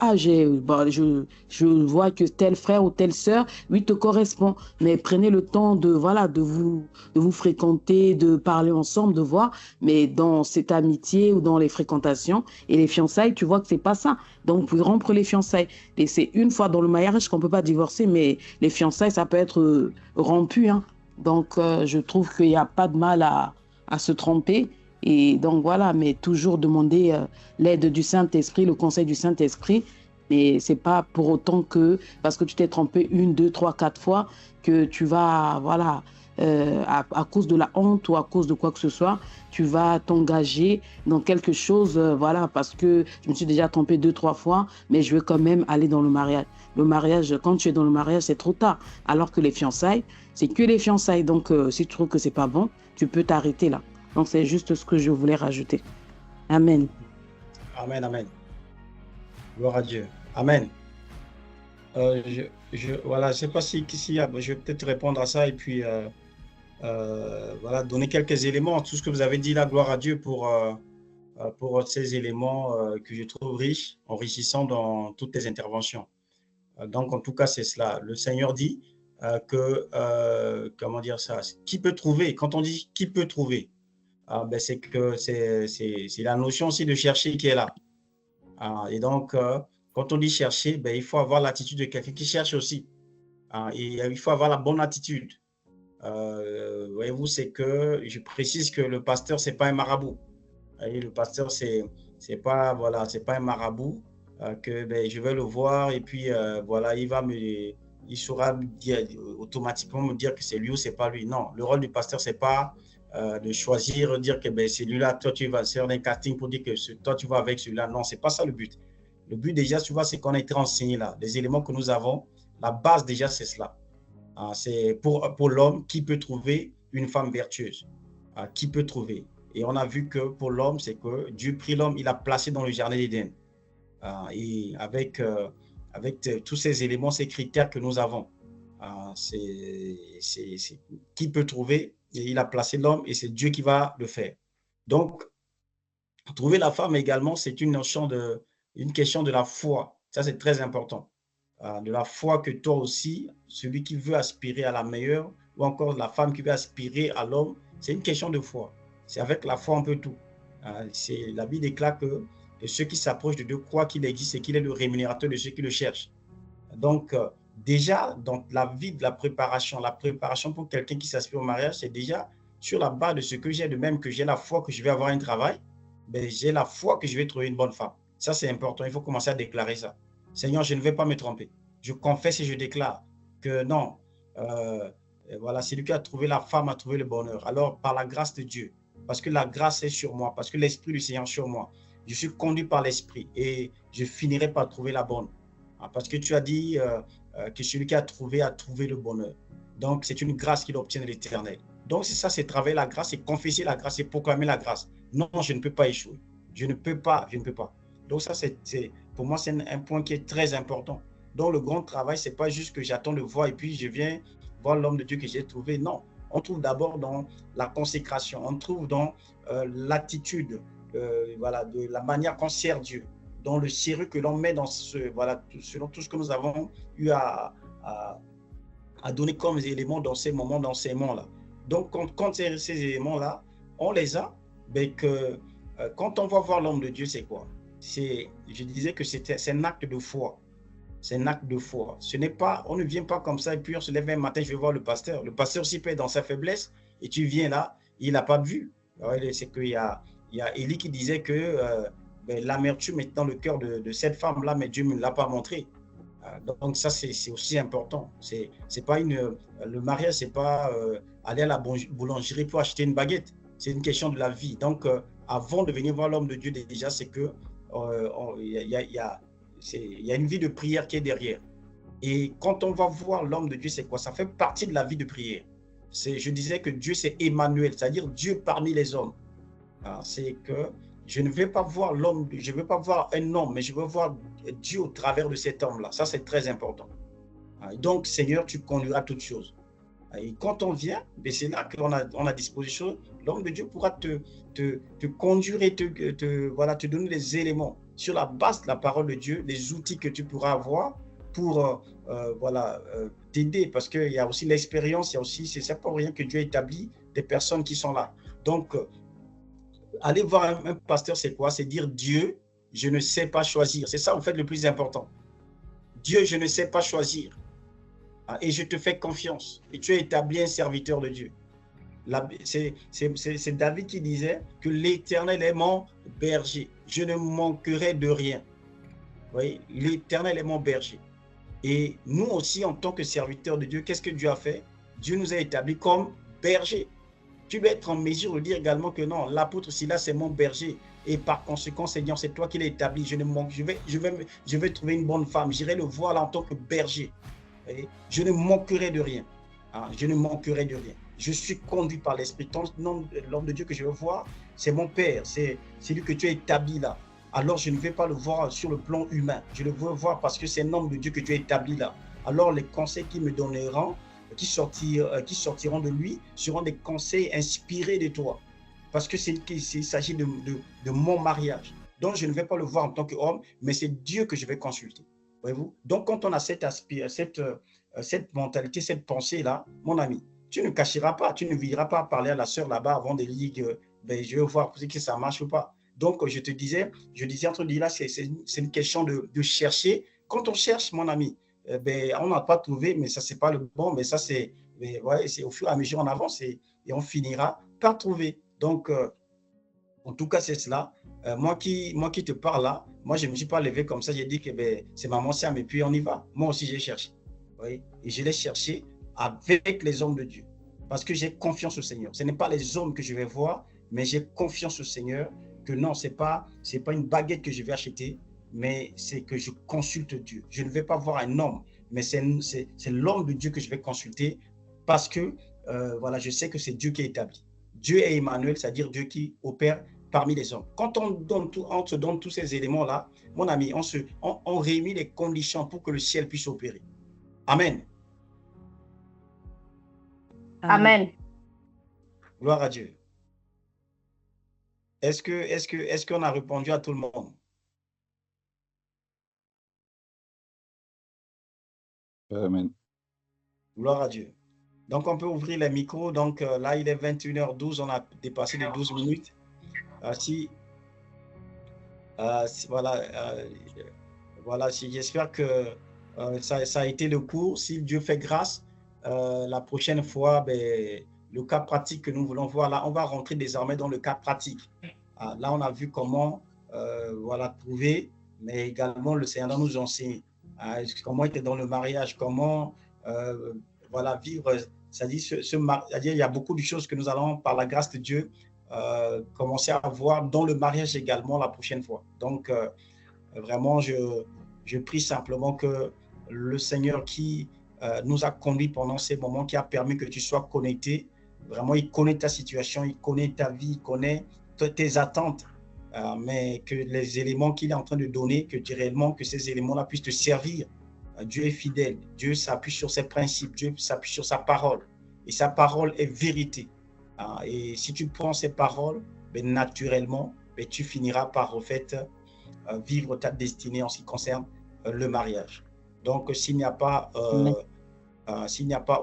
je vois que tel frère ou telle sœur lui te correspond, mais prenez le temps de voilà de vous fréquenter, de parler ensemble, de voir, mais dans cette amitié ou dans les fréquentations et les fiançailles, tu vois que c'est pas ça. Donc vous pouvez rompre les fiançailles et c'est une fois dans le mariage qu'on peut pas divorcer, mais les fiançailles ça peut être rompu, hein. Donc je trouve qu'il n'y a pas de mal à se tromper. Et donc voilà, mais toujours demander l'aide du Saint-Esprit, le conseil du Saint-Esprit. Mais c'est pas pour autant que, parce que tu t'es trompé 1, 2, 3, 4 fois, que tu vas, voilà, à cause de la honte ou à cause de quoi que ce soit, tu vas t'engager dans quelque chose, voilà, parce que je me suis déjà trompée 2-3 fois, mais je veux quand même aller dans le mariage. Le mariage, quand tu es dans le mariage, c'est trop tard. Alors que les fiançailles, c'est que les fiançailles. Donc, si tu trouves que c'est pas bon, tu peux t'arrêter là. Donc, c'est juste ce que je voulais rajouter. Amen. Amen, amen. Gloire à Dieu. Amen. Voilà, je ne sais pas si je vais peut-être répondre à ça et puis voilà, donner quelques éléments. Tout ce que vous avez dit là, gloire à Dieu pour ces éléments que je trouve riches, enrichissants dans toutes les interventions. Donc, en tout cas, c'est cela. Le Seigneur dit comment dire ça, qui peut trouver? Quand on dit qui peut trouver, ben, c'est que c'est la notion aussi de chercher qui est là. Et donc, quand on dit chercher, ben, il faut avoir l'attitude de quelqu'un qui cherche aussi. Et il faut avoir la bonne attitude. Voyez-vous, c'est que je précise que le pasteur, ce n'est pas un marabout. Et le pasteur, c'est pas, voilà, c'est pas un marabout que ben, je vais le voir et puis voilà, il saura me dire, automatiquement me dire que c'est lui ou c'est pas lui. Non, le rôle du pasteur, c'est pas de choisir, dire que ben, celui-là, toi, tu vas faire un casting pour dire que toi, tu vas avec celui-là. Non, c'est pas ça le but. Le but déjà, tu vois, c'est qu'on a été renseigné là. Les éléments que nous avons, la base déjà, c'est cela. C'est pour l'homme qui peut trouver une femme vertueuse. Qui peut trouver. Et on a vu que pour l'homme, c'est que Dieu prit l'homme, il l'a placé dans le jardin d'Éden. Et avec tous ces éléments, ces critères que nous avons, c'est qui peut trouver, et il a placé l'homme et c'est Dieu qui va le faire. Donc, trouver la femme également, c'est une question de la foi. Ça, c'est très important. De la foi que toi aussi, celui qui veut aspirer à la meilleure, ou encore la femme qui veut aspirer à l'homme, c'est une question de foi. C'est avec la foi, on peut tout. La Bible déclare que ceux qui s'approchent de Dieu croient qu'il existe et qu'il est le rémunérateur de ceux qui le cherchent. Donc, déjà, dans la vie de la préparation pour quelqu'un qui s'aspire au mariage, c'est déjà sur la base de ce que j'ai, de même que j'ai la foi que je vais avoir un travail, ben, j'ai la foi que je vais trouver une bonne femme. Ça, c'est important. Il faut commencer à déclarer ça. Seigneur, je ne vais pas me tromper. Je confesse et je déclare que non, voilà, c'est lui qui a trouvé la femme, a trouvé le bonheur. Alors, par la grâce de Dieu, parce que la grâce est sur moi, parce que l'Esprit du Seigneur est sur moi, je suis conduit par l'Esprit et je finirai par trouver la bonne. Parce que tu as dit que celui qui a trouvé le bonheur. Donc, c'est une grâce qu'il obtient de l'Éternel. Donc, c'est ça, c'est travailler la grâce, c'est confesser la grâce, c'est proclamer la grâce. Non, je ne peux pas échouer. Je ne peux pas. Donc, ça, pour moi, c'est un point qui est très important. Donc, le grand travail, ce n'est pas juste que j'attends de voir et puis je viens voir l'homme de Dieu que j'ai trouvé. Non, on trouve d'abord dans la consécration, on trouve dans l'attitude, voilà, de la manière qu'on sert Dieu, dans le sérieux que l'on met dans selon tout ce que nous avons eu à donner comme éléments dans ces moments d'enseignement-là. Donc, quand ces éléments-là, on les a, mais quand on va voir l'homme de Dieu, c'est quoi? Je disais que c'est un acte de foi. C'est un acte de foi. On ne vient pas comme ça et puis on se lève un matin, je vais voir le pasteur. Le pasteur aussi peut être dans sa faiblesse et tu viens là, il n'a pas vu. C'est qu'il y a Élie qui disait que l'amertume est dans le cœur de cette femme-là, mais Dieu ne me l'a pas montré. Donc ça, c'est aussi important. Le mariage, c'est pas aller à la boulangerie pour acheter une baguette. C'est une question de la vie. Donc, avant de venir voir l'homme de Dieu, déjà, c'est que il y a une vie de prière qui est derrière. Et quand on va voir l'homme de Dieu, c'est quoi? Ça fait partie de la vie de prière. Je disais que Dieu, c'est Emmanuel, c'est-à-dire Dieu parmi les hommes. C'est que je ne vais pas voir l'homme, je ne veux pas voir un homme, mais je veux voir Dieu au travers de cet homme-là. Ça, c'est très important. Donc, Seigneur, tu conduiras toutes choses. Et quand on vient, c'est là qu'on a disposition, l'homme de Dieu pourra te conduire et te donner des éléments sur la base de la parole de Dieu, les outils que tu pourras avoir pour t'aider, parce qu'il y a aussi l'expérience, c'est pas pour rien que Dieu établit des personnes qui sont là. Donc, aller voir un pasteur, c'est quoi? C'est dire Dieu, je ne sais pas choisir. C'est ça, en fait, le plus important. Dieu, je ne sais pas choisir. Et je te fais confiance. Et tu as établi un serviteur de Dieu. C'est David qui disait que l'Éternel est mon berger. Je ne manquerai de rien. Vous voyez, l'Éternel est mon berger. Et nous aussi, en tant que serviteurs de Dieu, qu'est-ce que Dieu a fait? Dieu nous a établis comme berger. Tu vas être en mesure de dire également que non, l'apôtre Silas, c'est mon berger. Et par conséquent, Seigneur, c'est toi qui l'as établi. Je ne manque, je vais trouver une bonne femme. J'irai le voir là en tant que berger. Et je ne manquerai de rien. Hein, je ne manquerai de rien. Je suis conduit par l'Esprit. L'homme de Dieu que je veux voir, c'est mon Père. C'est lui que tu as établi là. Alors, je ne vais pas le voir sur le plan humain. Je le veux voir parce que c'est un homme de Dieu que tu as établi là. Alors, les conseils qu'il me donneront, qui sortiront de lui, seront des conseils inspirés de toi. Parce que il s'agit de mon mariage. Donc, je ne vais pas le voir en tant qu'homme, mais c'est Dieu que je vais consulter. Voyez-vous? Donc, quand on a cette mentalité, cette pensée-là, mon ami, tu ne cacheras pas, tu ne viendras pas parler à la sœur là-bas avant de lui dire je veux voir si ça marche ou pas. Donc, je disais entre là, c'est une question de chercher. Quand on cherche, mon ami, on n'a pas trouvé, mais ça, c'est pas le bon, mais ça, c'est au fur et à mesure, on avance et on finira par trouver. Donc, en tout cas, c'est cela. Moi qui te parle là, moi, je ne me suis pas levé comme ça. J'ai dit que c'est maman Siam et puis on y va. Moi aussi, j'ai cherché. Oui? Et je l'ai cherché avec les hommes de Dieu. Parce que j'ai confiance au Seigneur. Ce n'est pas les hommes que je vais voir, mais j'ai confiance au Seigneur que non, ce n'est pas une baguette que je vais acheter, mais c'est que je consulte Dieu. Je ne vais pas voir un homme, mais c'est l'homme de Dieu que je vais consulter parce que voilà, je sais que c'est Dieu qui est établi. Dieu est Emmanuel, c'est-à-dire Dieu qui opère parmi les hommes. Quand on se donne tous ces éléments-là, mon ami, on réunit les conditions pour que le ciel puisse opérer. Amen. Amen. Gloire à Dieu. Est-ce qu'on a répondu à tout le monde? Amen. Gloire à Dieu. Donc, on peut ouvrir les micros. Donc, là, il est 21h12. On a dépassé les 12 minutes. Voilà, j'espère que ça a été le cours. Si Dieu fait grâce, la prochaine fois, le cas pratique que nous voulons voir, là, on va rentrer désormais dans le cas pratique. Là, on a vu comment trouver, mais également le Seigneur nous enseigne comment être dans le mariage, comment vivre. C'est-à-dire, il y a beaucoup de choses que nous allons, par la grâce de Dieu, commencer à voir dans le mariage également la prochaine fois. Donc, vraiment, je prie simplement que le Seigneur qui nous a conduits pendant ces moments, qui a permis que tu sois connecté, vraiment, il connaît ta situation, il connaît ta vie, il connaît tes attentes, mais que les éléments qu'il est en train de donner, que réellement que ces éléments-là puissent te servir. Dieu est fidèle, Dieu s'appuie sur ses principes, Dieu s'appuie sur sa parole, et sa parole est vérité. Et si tu prends ces paroles, naturellement, tu finiras par vivre ta destinée en ce qui concerne le mariage. Donc, s'il n'y a pas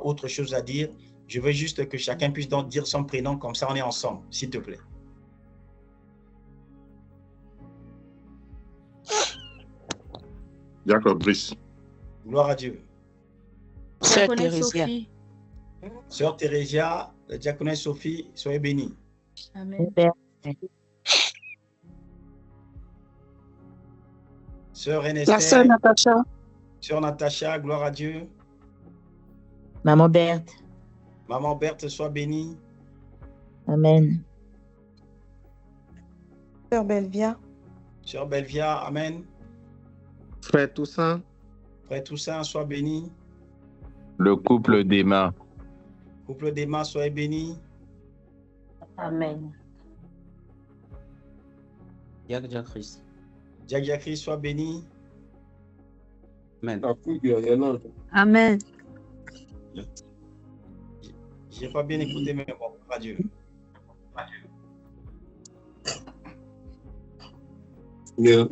autre chose à dire, je veux juste que chacun puisse donc dire son prénom, comme ça on est ensemble, s'il te plaît. Jacob Brice. Gloire à Dieu. Sœur Thérésia. Sœur Thérésia, la diaconesse Sophie, soyez bénie. Amen. Sœur Ernestine. La sœur Natacha. Sœur Natacha, gloire à Dieu. Maman Berthe. Maman Berthe, sois bénie. Amen. Sœur Belvia. Sœur Belvia, amen. Frère Toussaint. Frère Toussaint, sois béni. Le couple d'Emma. Couple d'Emma, soyez béni. Amen. Jack Christ. Jack Christ, sois béni. Amen. Amen. J'ai pas bien écouté, mais bon, adieu. Bien.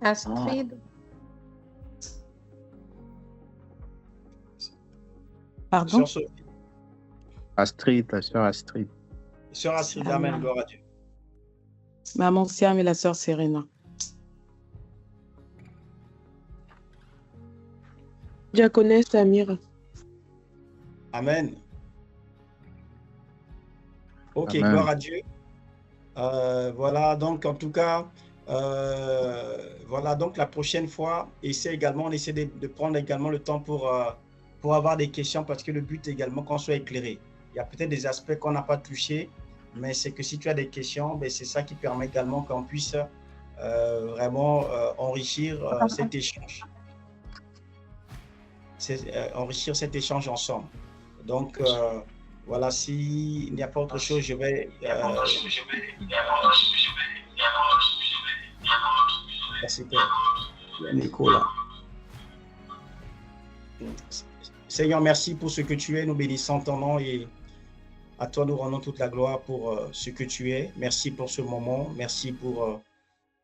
Astrid. Pardon? Astrid, la sœur Astrid. Sœur Astrid, amen, gloire à Dieu. Maman Siam et la sœur Serena. Diaconesse Samira. Amen. Ok, Amen. gloire à Dieu. Voilà, donc en tout cas, voilà, donc la prochaine fois, on essaie de prendre également le temps pour pour avoir des questions, parce que le but est également qu'on soit éclairé. Il y a peut-être des aspects qu'on n'a pas touchés, mais c'est que si tu as des questions, ben c'est ça qui permet également qu'on puisse vraiment enrichir cet échange. Enrichir cet échange ensemble. Donc, voilà, s'il n'y a pas autre chose, je vais... Merci, Nicolas. Seigneur, merci pour ce que tu es. Nous bénissons ton nom et à toi nous rendons toute la gloire pour ce que tu es. Merci pour ce moment. Merci pour,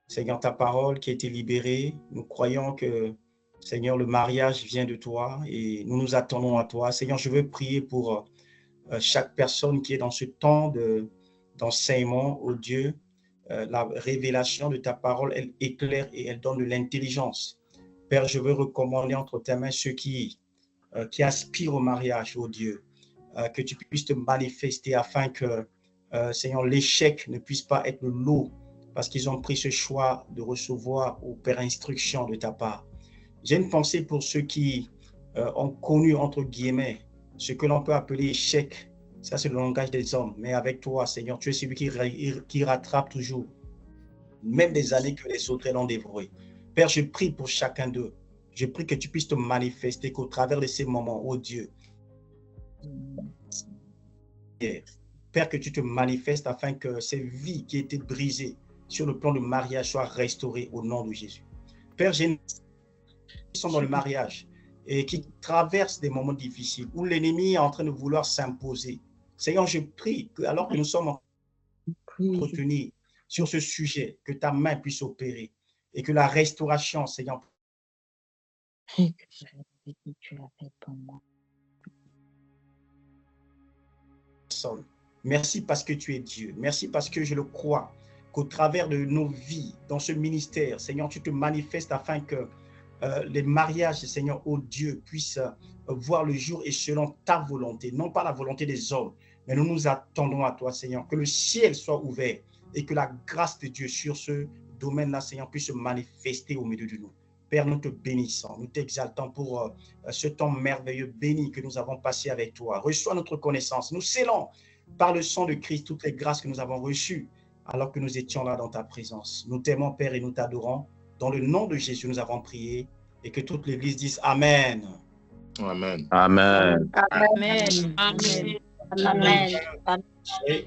Seigneur, ta parole qui a été libérée. Nous croyons que, Seigneur, le mariage vient de toi et nous nous attendons à toi. Seigneur, je veux prier pour chaque personne qui est dans ce temps d'enseignement, oh Dieu. La révélation de ta parole, elle éclaire et elle donne de l'intelligence. Père, je veux recommander entre tes mains ceux qui aspirent au mariage, oh Dieu, que tu puisses te manifester afin que, Seigneur, l'échec ne puisse pas être le lot parce qu'ils ont pris ce choix de recevoir, au Père, instruction de ta part. J'ai une pensée pour ceux qui ont connu, entre guillemets, ce que l'on peut appeler échec. Ça, c'est le langage des hommes. Mais avec toi, Seigneur, tu es celui qui rattrape toujours, même des années que les autres l'ont dévoré. Père, je prie pour chacun d'eux. Je prie que tu puisses te manifester, qu'au travers de ces moments, oh Dieu, Père, que tu te manifestes afin que ces vies qui étaient brisées sur le plan du mariage soient restaurées au nom de Jésus. Père, j'ai une qui sont dans le mariage et qui traversent des moments difficiles où l'ennemi est en train de vouloir s'imposer. Seigneur, je prie que, alors que nous sommes entretenus sur ce sujet, que ta main puisse opérer et que la restauration, Seigneur, Que tu as fait pour moi. Merci parce que tu es Dieu. Merci parce que je le crois, qu'au travers de nos vies, dans ce ministère, Seigneur, tu te manifestes afin que les mariages, Seigneur, oh Dieu, puissent voir le jour et selon ta volonté, non pas la volonté des hommes, mais nous nous attendons à toi, Seigneur, que le ciel soit ouvert et que la grâce de Dieu sur ce domaine-là, Seigneur, puisse se manifester au milieu de nous. Père, nous te bénissons, nous t'exaltons pour ce temps merveilleux, béni que nous avons passé avec toi. Reçois notre connaissance. Nous scellons par le sang de Christ toutes les grâces que nous avons reçues alors que nous étions là dans ta présence. Nous t'aimons, Père, et nous t'adorons. Dans le nom de Jésus, nous avons prié et que toute l'Église dise Amen. Amen. Amen. Amen. Amen. Amen.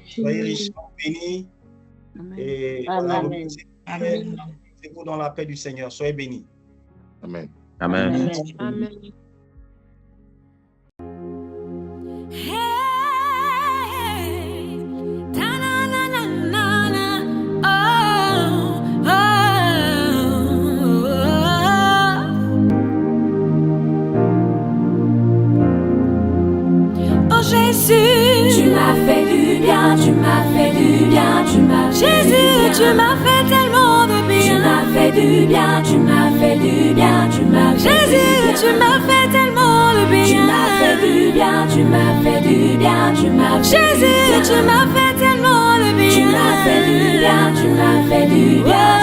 Soyez richement bénis. Et mettez-vous dans la paix du Seigneur. Soyez bénis. Amen. Amen. Amen. Jésus, tu m'as fait du bien, tu m'as fait du bien, tu m'as fait du bien. Jésus, tu m'as fait tellement de bien. Tu m'as fait du bien, tu m'as fait du bien, tu m'as fait Jésus, tu m'as fait tellement de bien. Tu m'as fait du bien, tu m'as fait du bien, tu m'as fait Jésus, tu m'as fait tellement de bien. Tu m'as fait du bien, tu m'as fait du bien.